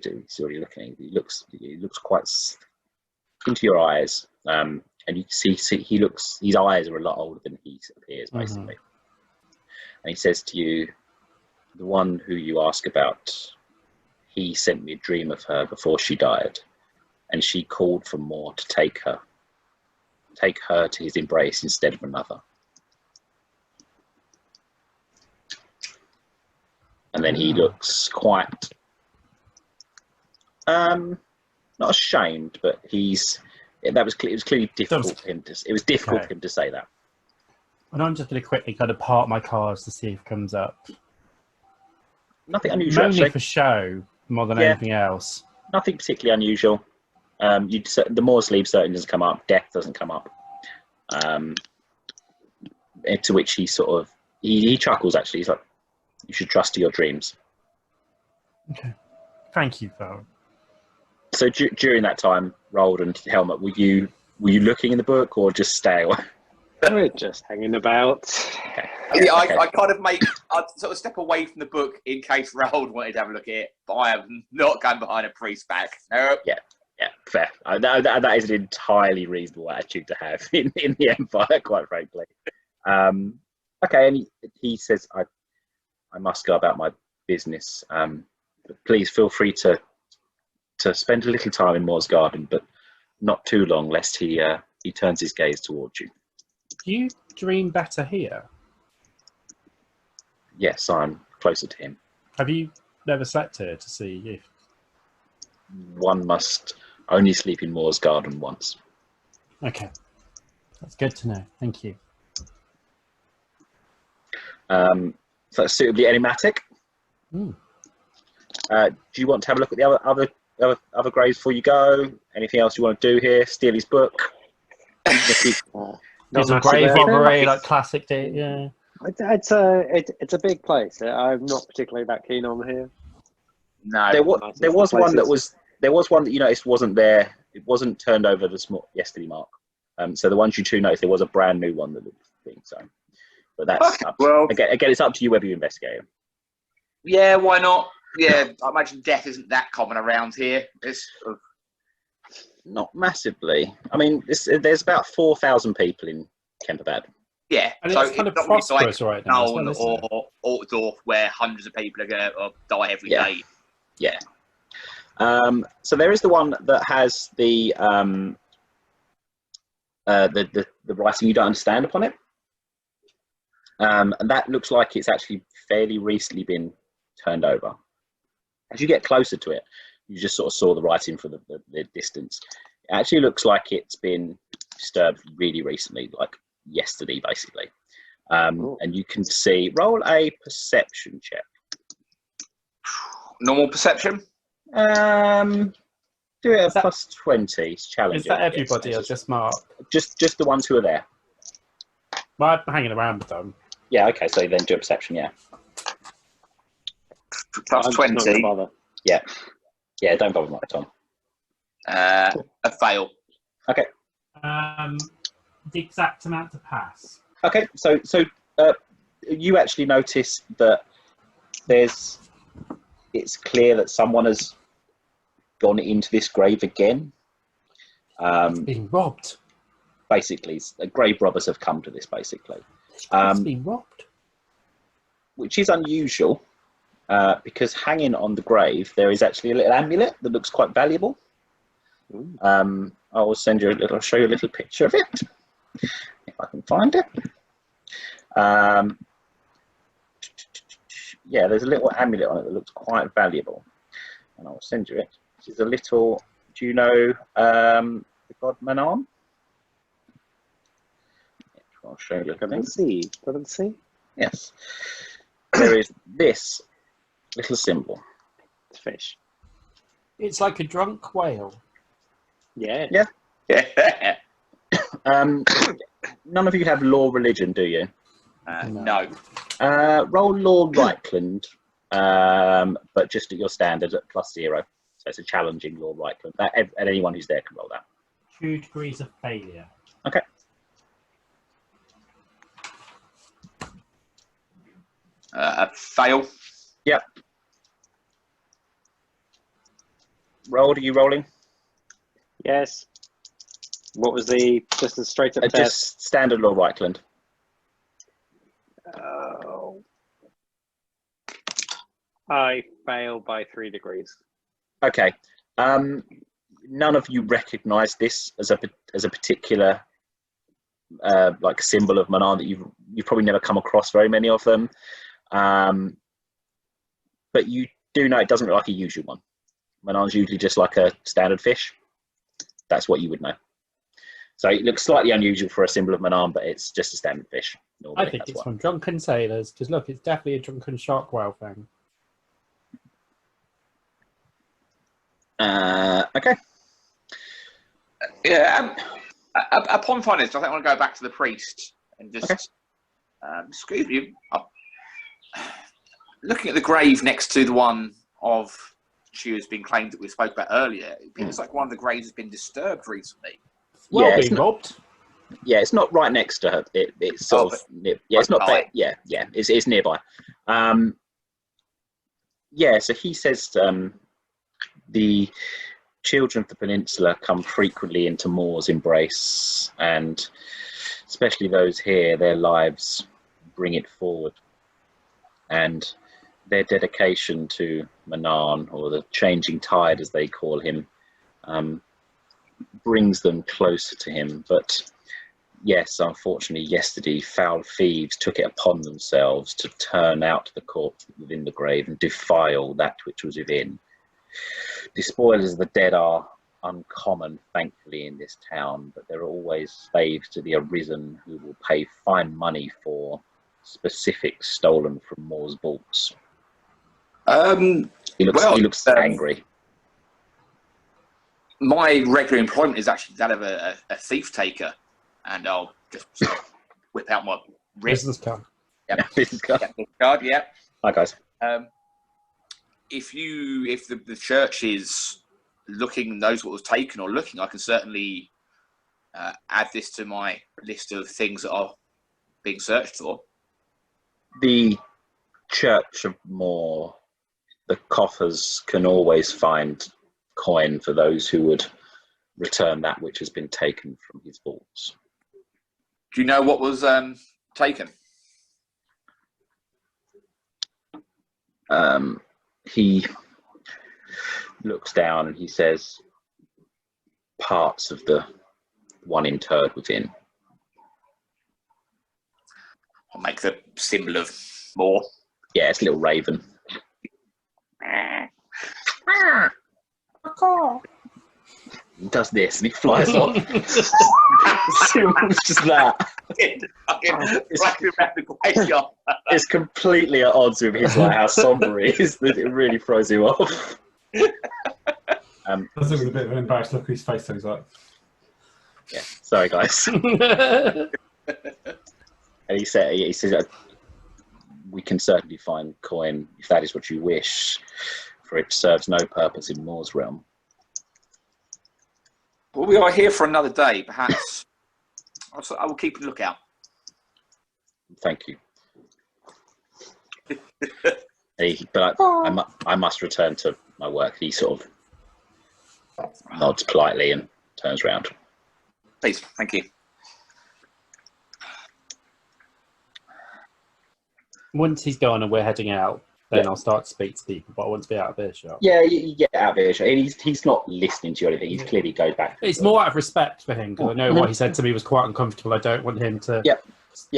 He's already looking. He looks quite into your eyes, and you see he looks. His eyes are a lot older than he appears, basically. And he says to you, "The one who you ask about, he sent me a dream of her before she died, and she called for more to take her to his embrace instead of another." And then he looks quite, not ashamed, but it was clearly difficult for him to. It was difficult for him to say that. And I'm just going to quickly kind of park my cards to see if it comes up. Nothing unusual, Mainly actually. for show more than anything else. Nothing particularly unusual. The more sleep certainly doesn't come up. Death doesn't come up. To which he sort of he chuckles. Actually, he's like, "You should trust to your dreams." Okay, thank you, Phil. So during that time, Roald and Helmut, were you looking in the book or just stay away? We're just hanging about. Okay. Yeah, Okay. I kind of I'd sort of step away from the book in case Raoul wanted to have a look at it, but I am not going behind a priest's back. No. Yeah, fair. That is an entirely reasonable attitude to have in the Empire, quite frankly. Okay, and he says, I must go about my business. But please feel free to spend a little time in Moore's Garden, but not too long, lest he turns his gaze towards you." Do you dream better here? Yes, I'm closer to him. Have you never slept here to see if... One must only sleep in Moore's Garden once. Okay, that's good to know. Thank you. So that's suitably enigmatic. Do you want to have a look at the other graves before you go? Anything else you want to do here? Steal his book? There's a grave robbery, like classic day. Yeah. It's a big place. I'm not particularly that keen on here. No. There was one that you noticed wasn't there. It wasn't turned over yesterday, Mark. So the ones you two noticed, there was a brand new one that looked thing. So, but that's again, it's up to you whether you investigate it. Yeah, why not? Yeah, I imagine death isn't that common around here. It's Not massively. I mean, there's about 4,000 people in Kemperbad. Yeah, And so it's kind of not really prosperous right now as well, Nuln isn't it? or Altdorf, where hundreds of people are going to die every day. Yeah. So there is the one that has the writing you don't understand upon it, and that looks like it's actually fairly recently been turned over. As you get closer to it, you just sort of saw the writing from the distance. It actually looks like it's been disturbed really recently, like yesterday, basically. And you can see. Roll a perception check. Normal perception? Do it at plus 20. It's challenging. Is that everybody or just Mark? Just the ones who are there. Well, I'm hanging around with them. Yeah. Okay. So then do a perception. Yeah. Plus 20. Yeah. Yeah. Don't bother, Mark, Tom. A fail. Okay. The exact amount to pass. Okay. So you actually notice that it's clear that someone has gone into this grave again. Being robbed. Basically, grave robbers have come to this, basically. It's been robbed. Which is unusual, because hanging on the grave, there is actually a little amulet that looks quite valuable. I will show you a little picture of it, if I can find it. Yeah, there's a little amulet on it that looks quite valuable, and I will send you it. This is a little. Do you know the god Manon? I'll show you a little thing. See? Yes. There is this little symbol. It's fish. It's like a drunk whale. Yeah. Yeah. None of you have law religion, do you? No. Roll law Reichland, but just at your standard at +0. So it's a challenging law Reichland. And anyone who's there can roll that. 2 degrees of failure. Okay. A fail. Yep. Rolled, are you rolling? Yes. What was the just a straight up test? Just standard law Reichland. Oh. I fail by 3 degrees. Okay. None of you recognise this as a particular like symbol of Manan, that you've probably never come across very many of them. But you do know it doesn't look like a usual one. Manan's usually just like a standard fish. That's what you would know. So it looks slightly unusual for a symbol of Manan, but it's just a standard fish. Normally, I think it's from drunken sailors, because look, it's definitely a drunken shark whale thing. Okay. Yeah. Upon finding this, I think I want to go back to the priest and just excuse me. Looking at the grave next to the one of she has been claimed that we spoke about earlier, it feels like one of the graves has been disturbed recently. Well, Yeah, being robbed. Yeah, it's not right next to her. It's sort of near, yeah, it's not bad. Yeah, it's nearby. Yeah, so he says the children of the peninsula come frequently into Moor's embrace, and especially those here, their lives bring it forward. And their dedication to Manan, or the changing tide as they call him, brings them closer to him. But yes, unfortunately, yesterday foul thieves took it upon themselves to turn out the corpse within the grave and defile that which was within. The spoilers of the dead are uncommon, thankfully, in this town, but there are always slaves to the arisen who will pay fine money for specifics stolen from Moore's vaults. He looks angry. My regular employment is actually that of a thief taker, and I'll just whip out my Business card. Business card. Yeah. Hi guys. If the church is looking, knows what was taken or looking, I can certainly add this to my list of things that are being searched for. The Church of Moor, the coffers can always find coin for those who would return that which has been taken from his vaults. Do you know what was taken? He looks down and he says, parts of the one interred within. I'll make the symbol of Moor. Yeah, it's a little raven. He does this and he flies off. It's just that. It's completely at odds with his how somber he is that it really throws him off. Does it with a bit of an embarrassed look on his face, so he's like, yeah, sorry guys. And he says, we can certainly find coin if that is what you wish, for it serves no purpose in Moor's realm. Well, we are here for another day. Perhaps I will keep a lookout. Thank you. But I must return to my work. He sort of nods politely and turns around. Please, thank you. Once he's gone and we're heading out, then I'll start to speak to people, but I want to be out of earshot. Yeah, you get out of earshot. He's not listening to you or anything. He clearly goes back. It's more out of respect for him, because I know what he said to me was quite uncomfortable. I don't want him to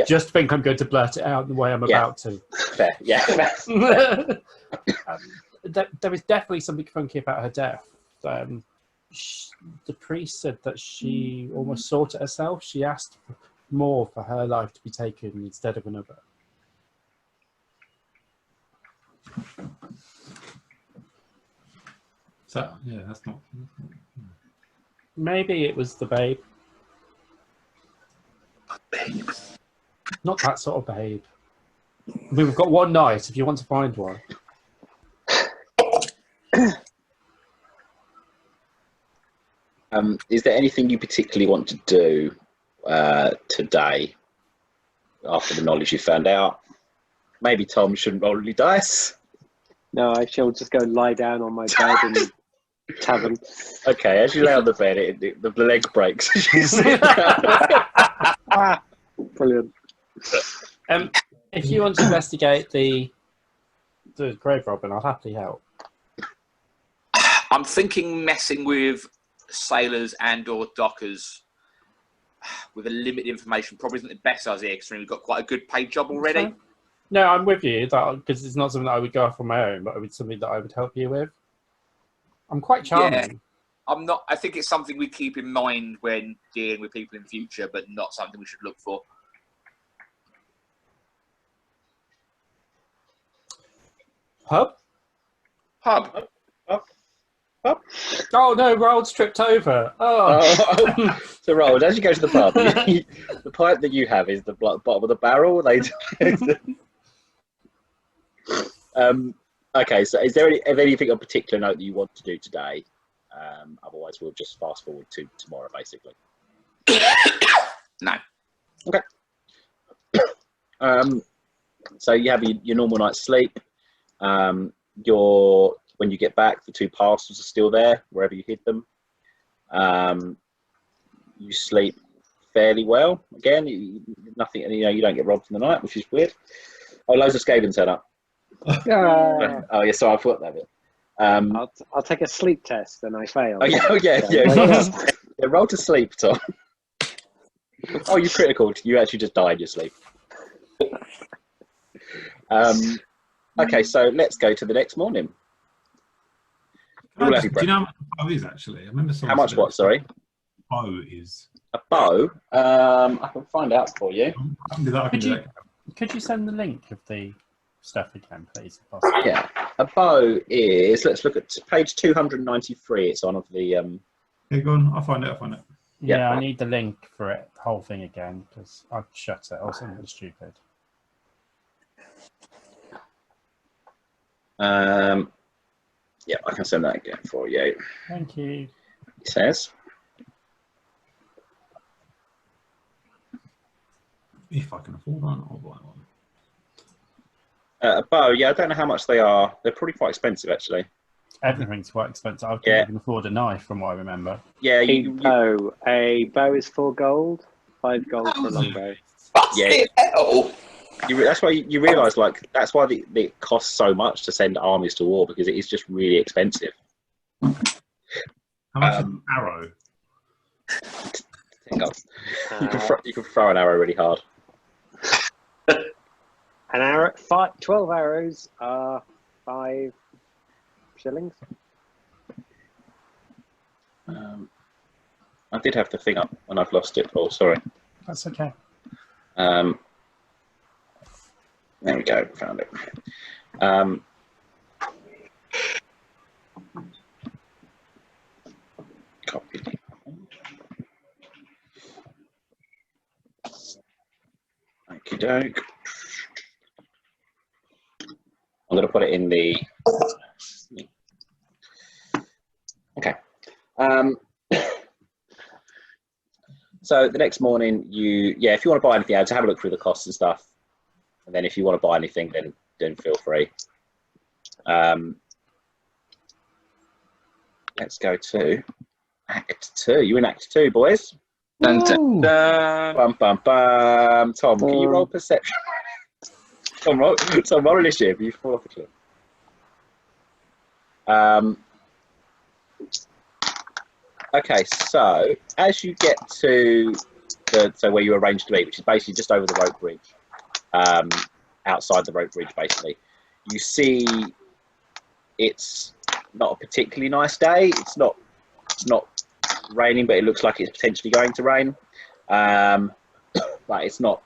just think I'm going to blurt it out the way I'm about to. Fair, yeah. There was definitely something funky about her death. The priest said that she almost sought it herself. She asked more for her life to be taken instead of another. so yeah, that's not. Maybe it was the babe. Not that sort of babe. We've got one night if you want to find one. Is there anything you particularly want to do today after the knowledge you found out? Maybe Tom shouldn't roll any dice. No, I shall just go lie down on my bed in the tavern. Okay, as you lay on the bed, the leg breaks. Brilliant. If you want to investigate the grave robbing, I'll happily help. I'm thinking messing with sailors and/or dockers with a limited information probably isn't the best idea, considering we've got quite a good paid job already. Okay. No, I'm with you, because it's not something that I would go off on my own, but it would be something that I would help you with. I'm quite charming. Yeah, I'm not. I think it's something we keep in mind when dealing with people in future, but not something we should look for. Pub? Pub. Oh no, Rold's tripped over. Oh. So, Roald, as you go to the pub, the pipe that you have is the bottom of the barrel. Okay, so is there anything of particular note that you want to do today? Otherwise, we'll just fast forward to tomorrow, basically. No. Okay. So you have your normal night's sleep. When you get back, the 2 parcels are still there, wherever you hid them. You sleep fairly well. Again, nothing. You don't get robbed in the night, which is weird. Oh, loads of Skaven turn up. Oh yeah, so I thought that bit. I'll take a sleep test and I fail. Oh yeah. Roll to sleep, Tom. Oh, you critical. You actually just died in your sleep. Okay, so let's go to the next morning. Do you know how much a bow is actually? I remember how much what? Sorry. Bow is. A bow? I can find out for you. I can do that. Could you send the link of the stuff again, please? If possible? Yeah. A bow is. Let's look at page 293. It's on of the. Yeah, go on. I'll find it. Yeah, I need the link for it, the whole thing again, because I've shut it or something stupid. Yeah, I can send that again for you. Thank you. It says. If I can afford one, I'll buy one. A bow, yeah, I don't know how much they are. They're probably quite expensive, actually. Everything's quite expensive. I can't even afford a knife, from what I remember. Yeah, a bow is 4 gold, 5 gold for a longbow. Yeah. That's why you realise, that's why it costs so much to send armies to war, because it is just really expensive. How much is an arrow? Hang on. You can throw an arrow really hard. An arrow, 12 arrows are 5 shillings. I did have the thing up and I've lost it, Paul. Sorry. That's okay. There we go. Found it. Copy. Okie doke. I'm going to put it in the. Okay. So the next morning, if you want to buy anything, have a look through the costs and stuff, and then if you want to buy anything, then feel free. Let's go to Act 2. You're in Act 2, boys. Dun, dun, dun. Bum, bum, bum. Tom, can you roll perception? Tom, roll initiative. You fall off the cliff. Okay, so as you get to where you arranged to be, which is basically just over the rope bridge, outside the rope bridge, basically, you see it's not a particularly nice day. It's not raining, but it looks like it's potentially going to rain. But it's not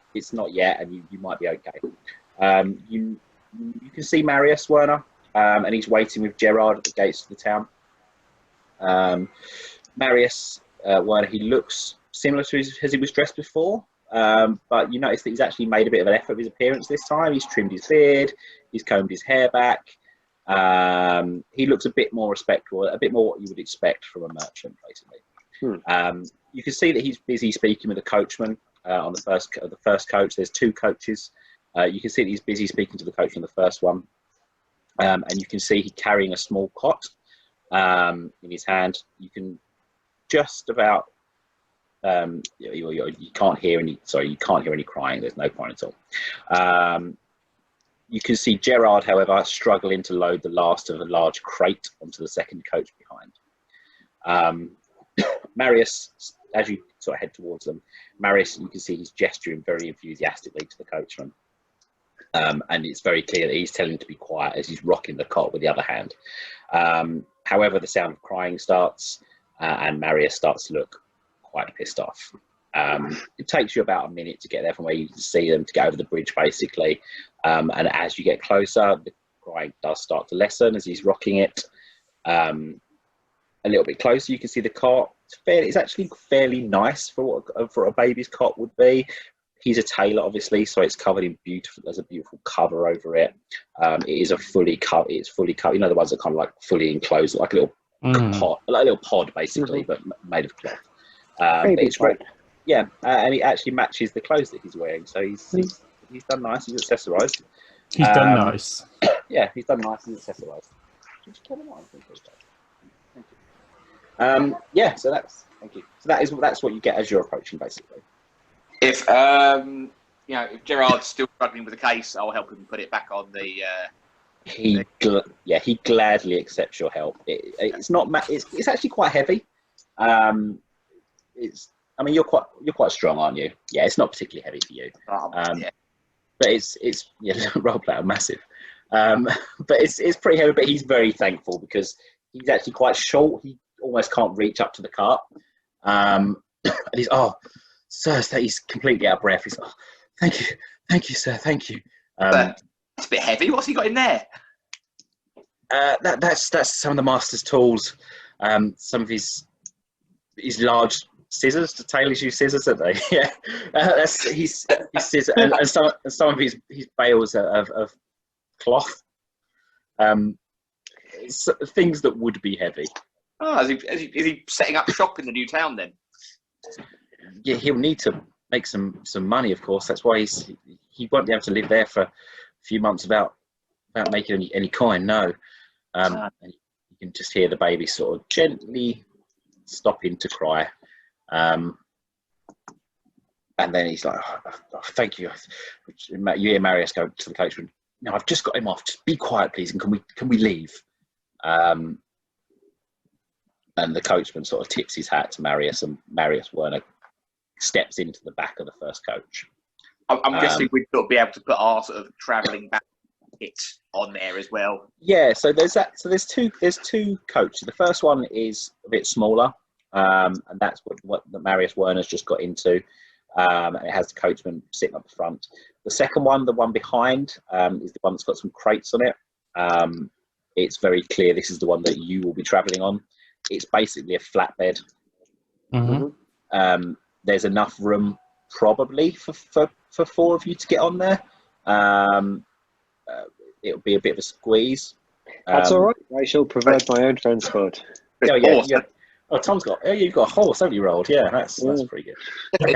yet, and you might be okay. You can see Marius Werner, and he's waiting with Gerard at the gates of the town. Marius Werner, he looks similar to as he was dressed before, but you notice that he's actually made a bit of an effort of his appearance this time. He's trimmed his beard, he's combed his hair back. He looks a bit more respectful, a bit more what you would expect from a merchant, basically. You can see that he's busy speaking with the coachman on the first coach. There's 2 coaches You can see that he's busy speaking to the coach on the first one, and you can see he's carrying a small cot in his hand. You can just about you can't hear any. Sorry, you can't hear any crying. There's no crying at all. You can see Gerard, however, struggling to load the last of a large crate onto the second coach behind. Marius, as you sort of head towards them, Marius, you can see he's gesturing very enthusiastically to the coachman. And it's very clear that he's telling him to be quiet as he's rocking the cot with the other hand. However, the sound of crying starts, and Marius starts to look quite pissed off. It takes you about a minute to get there from where you can see them to get over the bridge, basically. And as you get closer, the crying does start to lessen as he's rocking it. A little bit closer, you can see the cot. It's actually fairly nice for what a baby's cot would be. He's a tailor, obviously, so it's covered in beautiful. There's a beautiful cover over it. It is a fully covered. It's fully covered. You know, the ones that kind of like fully enclosed, like a little pod, like a little pod, basically, but made of cloth. It's great. Yeah, and it actually matches the clothes that he's wearing. So he's done nice. He's accessorised. He's done nice. Yeah, he's done nice. He's accessorised. Yeah, so that's thank you. So that's what you get as you're approaching, basically. If if Gerard's still struggling with the case, I'll help him put it back on the. He gladly accepts your help. It's not. It's actually quite heavy. I mean, you're quite strong, aren't you? Yeah, it's not particularly heavy for you. Yeah. But it's roleplay are massive. But it's pretty heavy. But he's very thankful because he's actually quite short. He almost can't reach up to the cart. And he's sir, he's completely out of breath. He's thank you, sir, thank you. It's a bit heavy. What's he got in there? That's some of the master's tools. Some of his large scissors. The tailors use scissors, don't they? Yeah, that's his scissors, and some of his bales of cloth. Things that would be heavy. Oh, is he setting up shop in the new town then? Yeah, he'll need to make some money, of course. That's why he won't be able to live there for a few months without making any coin. No, and you can just hear the baby sort of gently stopping to cry, and then he's like, "Thank you." You hear Marius go to the coachman. "No, I've just got him off. Just be quiet, please, and can we leave?" And the coachman sort of tips his hat to Marius, and Marius Werner steps into the back of the first coach. I'm guessing we'd sort of be able to put our sort of travelling back kit on there as well. Yeah, so there's that. So there's two coaches. The first one is a bit smaller, and that's what Marius Werner's just got into. And it has the coachman sitting up the front. The second one, the one behind, is the one that's got some crates on it. It's very clear this is the one that you will be travelling on. It's basically a flatbed. Mm-hmm. There's enough room probably for four of you to get on there. It'll be a bit of a squeeze. That's all right. I shall provide my own transport. Yeah. Oh, Tom's got. Oh, you've got a horse, haven't you? Rolled. Yeah, that's pretty good. Okay.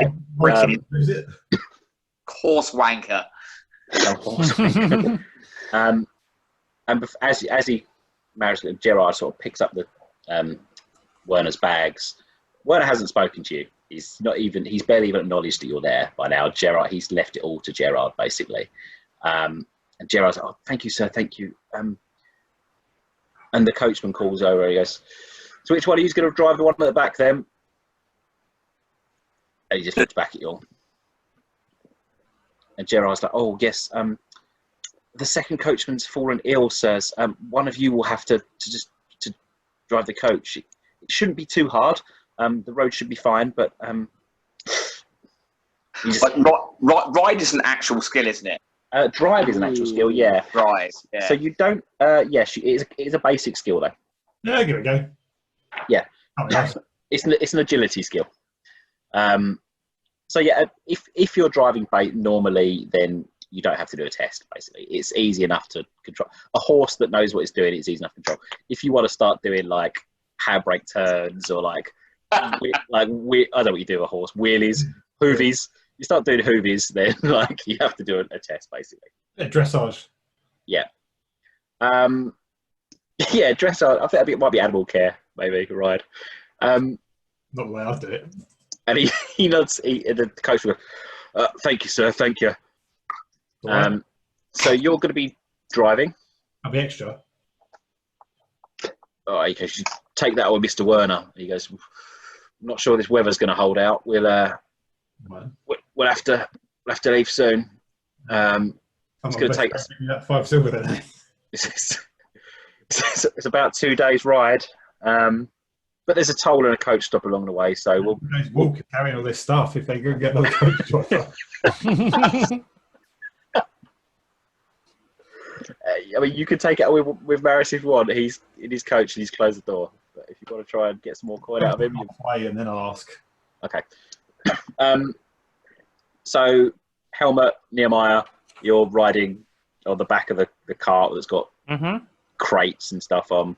Horse wanker. And as he marries Gerard, sort of picks up the Werner's bags. Werner hasn't spoken to you. He's barely even acknowledged that you're there by now. Gerard, he's left it all to Gerard, basically. And Gerard's like, "Oh, thank you, sir, thank you." And the coachman calls over. He goes, "So which one are you going to drive? The one at the back, then?" And he just looks back at you all. And Gerard's like, "Oh, yes. The second coachman's fallen ill, sirs. One of you will have to drive the coach. It shouldn't be too hard. The road should be fine, but ride is an actual skill, isn't it? Drive is an actual skill, yeah. Right. Yeah. So you don't. Yes, it is a basic skill though. Yeah, give it a go. Yeah. Oh, nice. It's an agility skill. So yeah, if you're driving normally, then you don't have to do a test. Basically, it's easy enough to control. A horse that knows what it's doing, it's easy enough to control. If you want to start doing like handbrake turns or I don't know what you do with a horse, wheelies, hoovies, you start doing hoovies, then like you have to do a test basically. Yeah, dressage. Yeah. Yeah, dressage. I think it might be animal care, maybe, right? Not the way I do it. And he nods. The coach will go, "Thank you, sir. Thank you." Right. So you're going to be driving. I'll be extra. Oh, he goes, "Take that on, Mr. Werner." He goes, "I'm not sure this weather's going to hold out. We'll have to leave soon." It's going to take us. That 5 silver then. It's about 2 days ride, but there's a toll and a coach stop along the way, so we'll walk carrying all this stuff if they go get another coach driver. I mean, you could take it with Maris if you want. He's in his coach and he's closed the door. But if you want to try and get some more coin out of him, and then I'll ask. Okay. So Helmut, Nehemiah, you're riding on the back of the cart that's got crates and stuff on.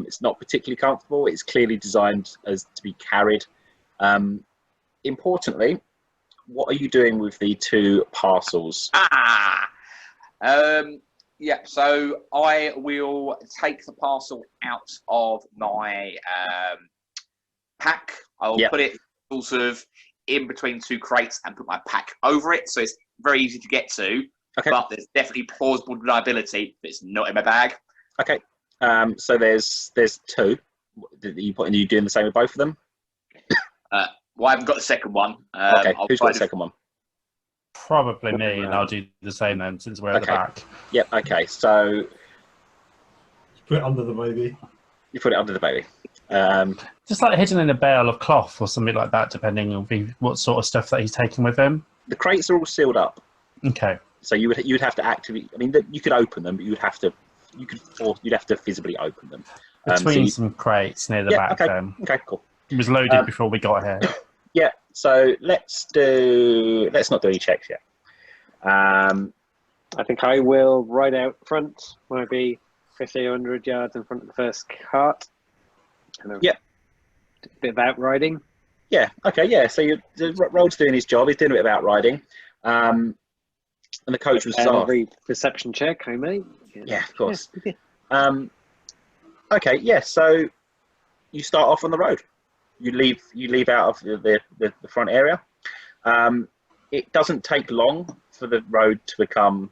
It's not particularly comfortable. It's clearly designed as to be carried. Importantly, what are you doing with the 2 parcels? Yeah, so I will take the parcel out of my pack. I'll put it all sort of in between 2 crates and put my pack over it, so it's very easy to get to. Okay. But there's definitely plausible deniability that it's not in my bag. Okay. So there's 2. Are you doing the same with both of them? Well, I haven't got the second one. Okay. Who's got the second one? Probably me, and I'll do the same then since we're at the back. Yep. Okay. So put it under the baby. You put it under the baby. Just like hidden in a bale of cloth or something like that, depending on what sort of stuff that he's taking with him. The crates are all sealed up. Okay. So you'd have to actively. I mean, you could open them, but you'd have to physically open them. Between some crates near the back. Okay. Then. Okay. Cool. It was loaded before we got here. Yeah. So let's not do any checks yet. I think I will ride out front, maybe 50 or 100 yards in front of the first cart. Kind of a bit of outriding. Yeah. Okay. Yeah. So Rold's doing his job. He's doing a bit of outriding. And the coach was every perception check I make. Yeah, of course. Yeah. Okay. Yeah. So you start off on the road. You leave out of the front area. It doesn't take long for the road to become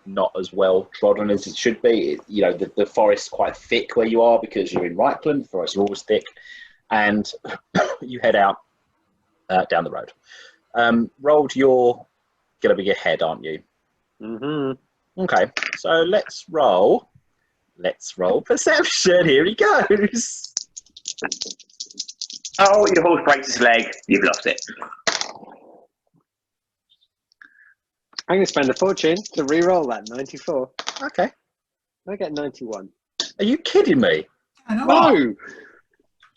not as well trodden as it should be. The forest's quite thick where you are because you're in Reichland. The forests are always thick, and you head out down the road. Rolled, you're gonna be ahead, aren't you? Mm-hmm. Okay, so let's roll perception. Here he goes. Oh, your horse breaks his leg. You've lost it. I'm going to spend a fortune to re-roll that 94. Okay. I get 91. Are you kidding me? No!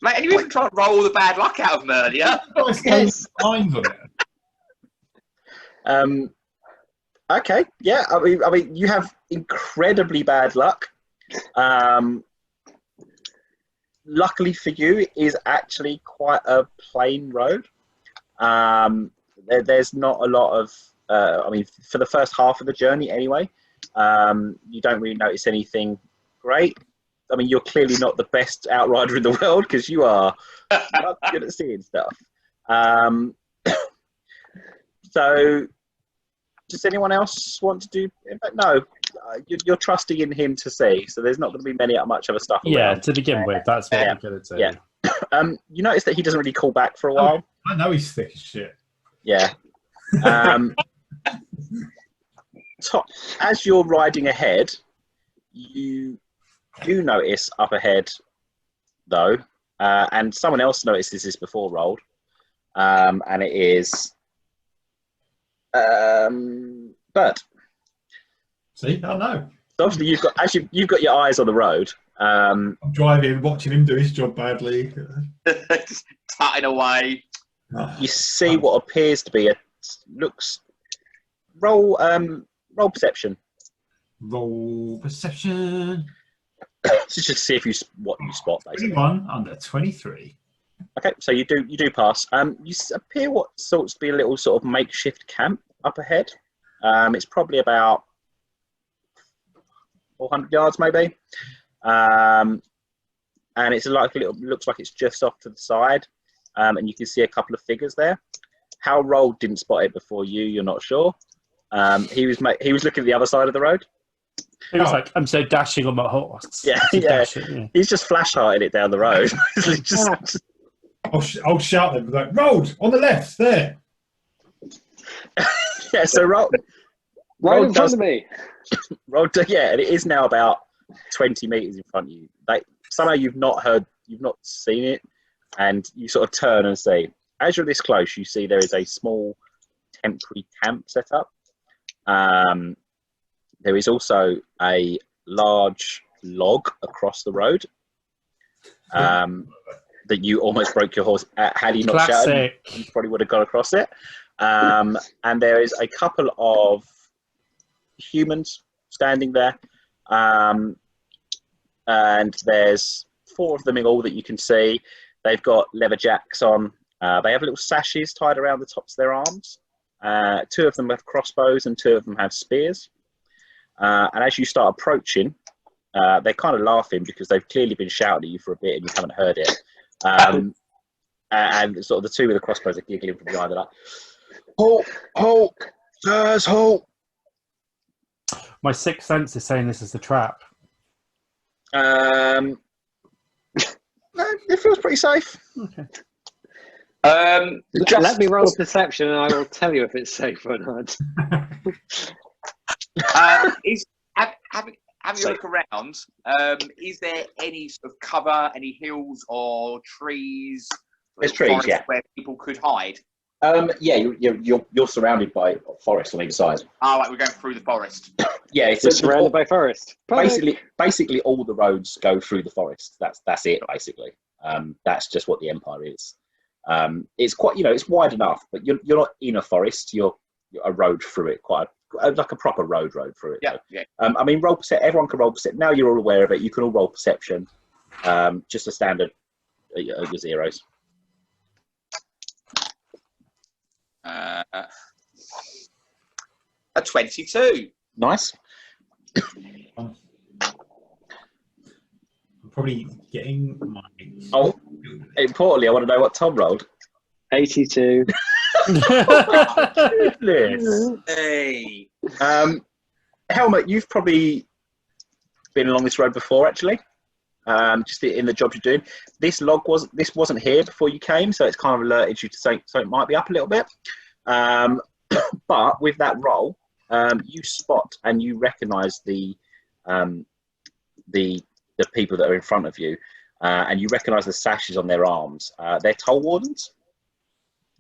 Mate, and you even tried to roll the bad luck out of him earlier. Yes. Okay. Yeah. I mean, you have incredibly bad luck. Luckily for you, it is actually quite a plain road. There's not a lot of. I mean, for the first half of the journey, anyway, you don't really notice anything great. I mean, you're clearly not the best outrider in the world because you are not good at seeing stuff. So, does anyone else want to do? No, you're trusting in him to see. So there's not going to be much other stuff. Yeah, around. To begin with, that's what we're going to do. Yeah. You notice that he doesn't really call back for a while. I know he's thick as shit. Yeah. As you're riding ahead, you do notice up ahead, though, and someone else notices this before Rolled, and it is Bert. See, I know. So obviously, you've got your eyes on the road. I'm driving, watching him do his job badly. Just tutting away. You see what appears to be roll perception. Roll perception. Just to see what you spot, basically. 21 under 23. Okay, so you do pass. You appear what sorts to be a little sort of makeshift camp up ahead. It's probably about 400 yards, maybe. And it's like looks like it's just off to the side, and you can see a couple of figures there. How Rold didn't spot it before you're not sure. He was looking at the other side of the road. He was like, "I'm so dashing on my horse." Yeah, So yeah. dashing, yeah. He's just flash-hearted it down the road. just, I'll shout them like, "Road on the left there." yeah. So Rold Right in front does of me. yeah, and it is now about 20 meters in front of you. Somehow you've not seen it, and you sort of turn and see. As you're this close, you see there is a small temporary camp set up. There is also a large log across the road that you almost broke your horse. Had he not shouted, you probably would have got across it. And there is a couple of humans standing there. And there's 4 of them in all that you can see. They've got leather jacks on. They have little sashes tied around the tops of their arms. 2 of them have crossbows and 2 of them have spears. And as you start approaching, they're kind of laughing because they've clearly been shouting at you for a bit and you haven't heard it. And sort of the 2 with the crossbows are giggling from behind. They're like, "Halt, halt, sirs, halt." My sixth sense is saying this is a trap. No, it feels pretty safe. Okay. Let me roll a perception and I will tell you if it's safe or not. Having a look around, is there any sort of cover, any hills or trees? There's trees, yeah, where people could hide. Yeah, you're surrounded by forest on either side. Oh, like we're going through the forest. Yeah, We're surrounded by forest. Basically, all the roads go through the forest. That's it. Basically, that's just what the Empire is. It's quite, it's wide enough, but you're not in a forest. You're a road through it, like a proper road through it. Yeah, so, yeah. I mean, roll perception. Everyone can roll perception. Now you're all aware of it. You can all roll perception. Just a standard your zeros. A 22. Nice. I'm probably getting my. Oh, importantly, I want to know what Tom rolled. 82. Goodness. Hey. Helmut, you've probably been along this road before, actually. Just in the job you're doing. This wasn't here before you came, so it's kind of alerted you to say so it might be up a little bit. But with that roll, you spot and you recognise the people that are in front of you, and you recognise the sashes on their arms. They're toll wardens.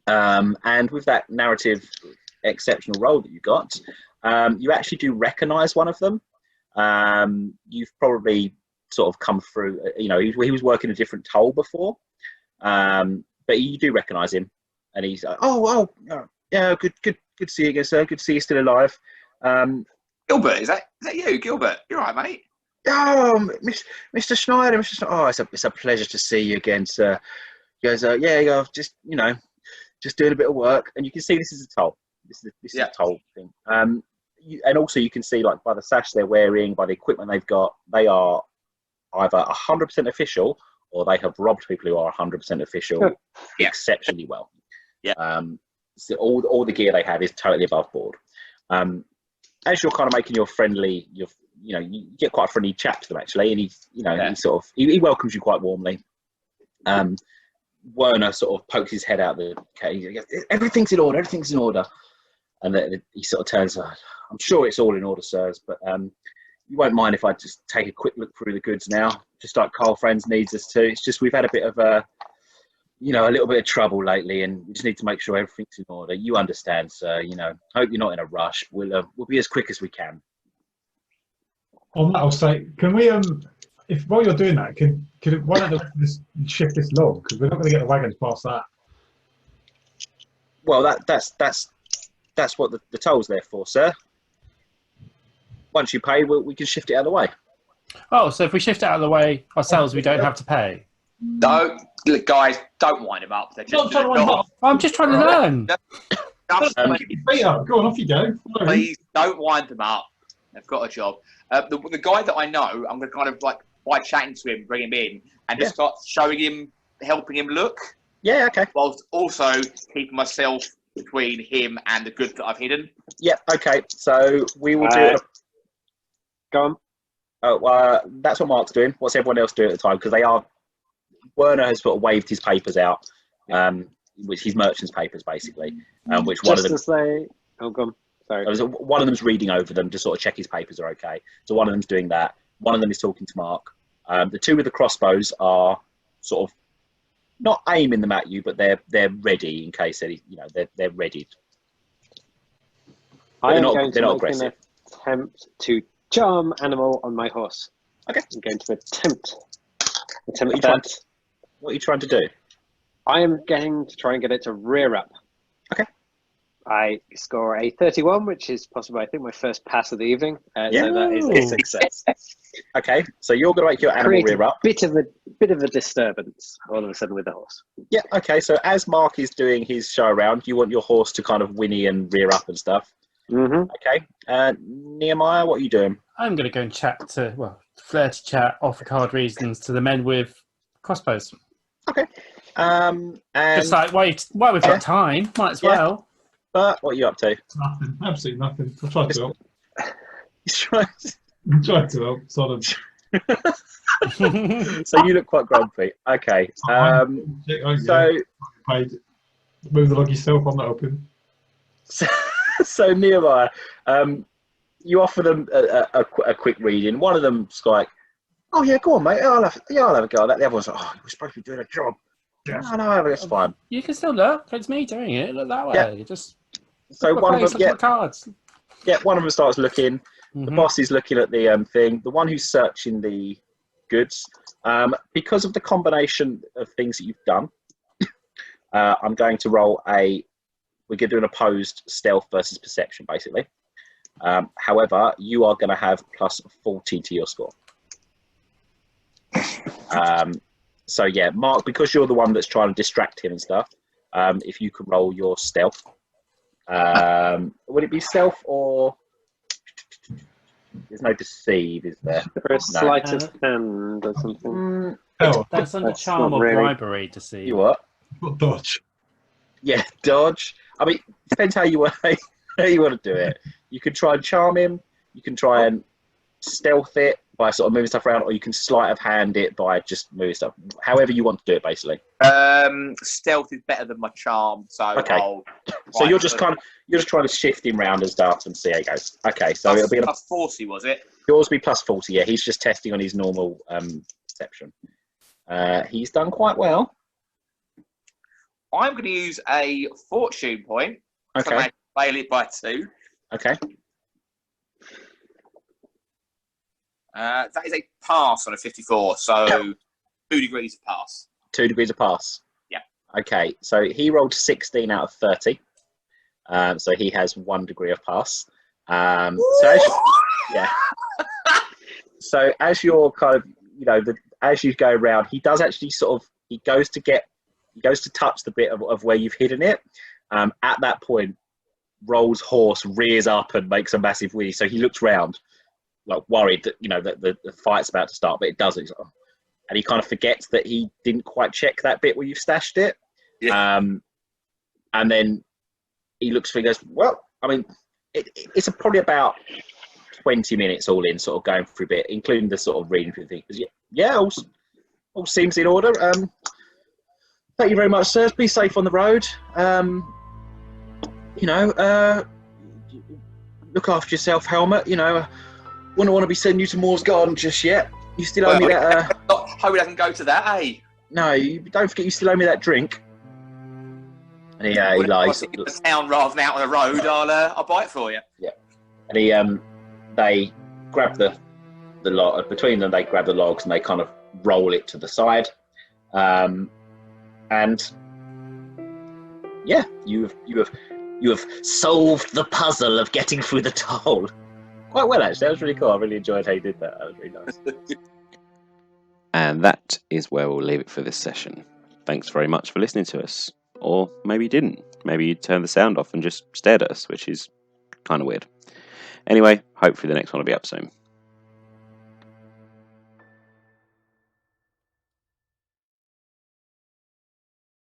And with that narrative exceptional role that you got, you actually do recognise one of them. You've probably sort of come through, he was working a different toll before, but you do recognise him, and he's like, oh, yeah, good to see you again, sir. Good to see you still alive. Gilbert, is that you, Gilbert? You're right, mate. Oh, Mr. Schneider, oh, it's a pleasure to see you again, sir. He goes, yeah, just doing a bit of work, and you can see this is a toll. This is a toll thing. And also you can see, like, by the sash they're wearing, by the equipment they've got, they are either 100% official or they have robbed people who are 100% official exceptionally well. Yeah. So all the gear they have is totally above board. As you're kind of making your friendly, you get quite a friendly chat to them, actually, and he welcomes you quite warmly. Werner sort of pokes his head out the cage. He goes, everything's in order. And then he sort of turns, I'm sure it's all in order, sirs, but you won't mind if I just take a quick look through the goods now, just like Carl Friends needs us to. It's just we've had a bit of a little bit of trouble lately, and we just need to make sure everything's in order. You understand, sir. Hope you're not in a rush. We'll be as quick as we can. On that, I'll say, can we if while you're doing that, why don't we just shift this log, because we're not going to get the wagons past that. Well, that's what the toll's there for, sir. Once you pay, we can shift it out of the way. Oh, so if we shift it out of the way ourselves, we don't have to pay? No, The guys, don't wind him up. They're just Don't wind him up. I'm just trying to learn. Feet up. Go on, off you go. Please don't wind them up. They've got a job. The guy that I know, I'm going to kind of like, by chatting to him, bring him in, and just start showing him, helping him look. Yeah, okay. Whilst also keeping myself between him and the goods that I've hidden. Yeah, okay. So we will do it. Go on. Oh, that's what Mark's doing. What's everyone else doing at the time? Because Werner has sort of waved his papers out, which his merchant's papers basically, which Just one of them. as they. Oh, go on. Sorry. One of them's reading over them to sort of check his papers are okay. So one of them's doing that. One of them is talking to Mark. The two with the crossbows are sort of not aiming them at you, but they're ready in case they're ready. I am not- going they're to not make aggressive. an attempt to charm animal on my horse. Okay. I'm going to attempt What are you that. What are you trying to do? I am going to try and get it to rear up. Okay. I score a 31, which is possibly, I think, my first pass of the evening. So Yeah. that is a success. Okay, so you're going to make your animal Create rear up. bit of a disturbance all of a sudden with the horse. Yeah, okay, so as Mark is doing his show around, you want your horse to kind of whinny and rear up and stuff. Mm-hmm. Okay, Nehemiah, what are you doing? I'm going to go and flirty chat, offer card reasons to the men with crossbows. Okay. And Just like, while we've got time, might as Yeah. well. Bert, what are you up to? Nothing. Absolutely nothing. I tried to help. He's trying I tried to help. Sort of. So you look quite grumpy. Okay. So Paid. Move the log yourself. I'm not helping. so Nehemiah, you offer them a quick reading. One of them's like, "Oh yeah, go on, mate. I'll have a go at that." The other one's like, "Oh, you're supposed to be doing a job." Yes. No, it's fine. You can still look. It's me doing it. Look that way. Yeah. Just So look at one my of face, them, look at my cards. one of them starts looking. The Mhm. boss is looking at the thing. The one who's searching the goods, because of the combination of things that you've done, I'm going to roll we're going to do an opposed stealth versus perception, basically. However, you are going to have plus 40 to your score. So yeah, Mark, because you're the one that's trying to distract him and stuff, if you could roll your stealth. Would it be stealth or... There's no deceive, is there? For a sleight of hand or something. Oh, That's under That's charm not or really- bribery to see. You what? what dodge? Yeah, dodge. I mean, depends how you want to do it. You can try and charm him. You can try and stealth it by sort of moving stuff around, or you can sleight of hand it by just moving stuff. However you want to do it, basically. Stealth is better than my charm, so Okay. So you're just trying to shift him round and stuff and see how it goes. Okay, so it'll be plus 40, was it? yours will be plus 40. Yeah, he's just testing on his normal perception. He's done quite well. I'm going to use a fortune point. Okay. So I fail it by 2. Okay. That is a pass on a 54, so 2 degrees of pass. 2 degrees of pass. Yeah. Okay, so he rolled 16 out of 30. So he has 1 degree of pass. Yeah. So as you're kind of, as you go around, he does actually he goes to touch the bit of where you've hidden it. At that point, Roll's horse rears up and makes a massive whinny. So he looks round, like worried that that the fight's about to start, but it doesn't. And he kind of forgets that he didn't quite check that bit where you've stashed it. Yeah. And then he looks for, he goes, well, I mean, it's probably about 20 minutes all in, sort of going through a bit, including the sort of reading through things. Yeah, all seems in order. Thank you very much, sirs. Be safe on the road. Look after yourself, Helmet. Wouldn't want to be sending you to Moore's Garden just yet. You still owe me that. Hope he doesn't go to that, eh? No, don't forget you still owe me that drink. And he lies. In the town rather than out on the road, I'll buy it for you. Yeah. And they grab the log between them. They grab the logs and they kind of roll it to the side. And yeah, you have solved the puzzle of getting through the toll. Quite well, actually. That was really cool. I really enjoyed how you did that. That was really nice. And that is where we'll leave it for this session. thanks very much for listening to us. Or maybe you didn't. Maybe you turned the sound off and just stared at us, which is kind of weird. Anyway, hopefully the next one will be up soon.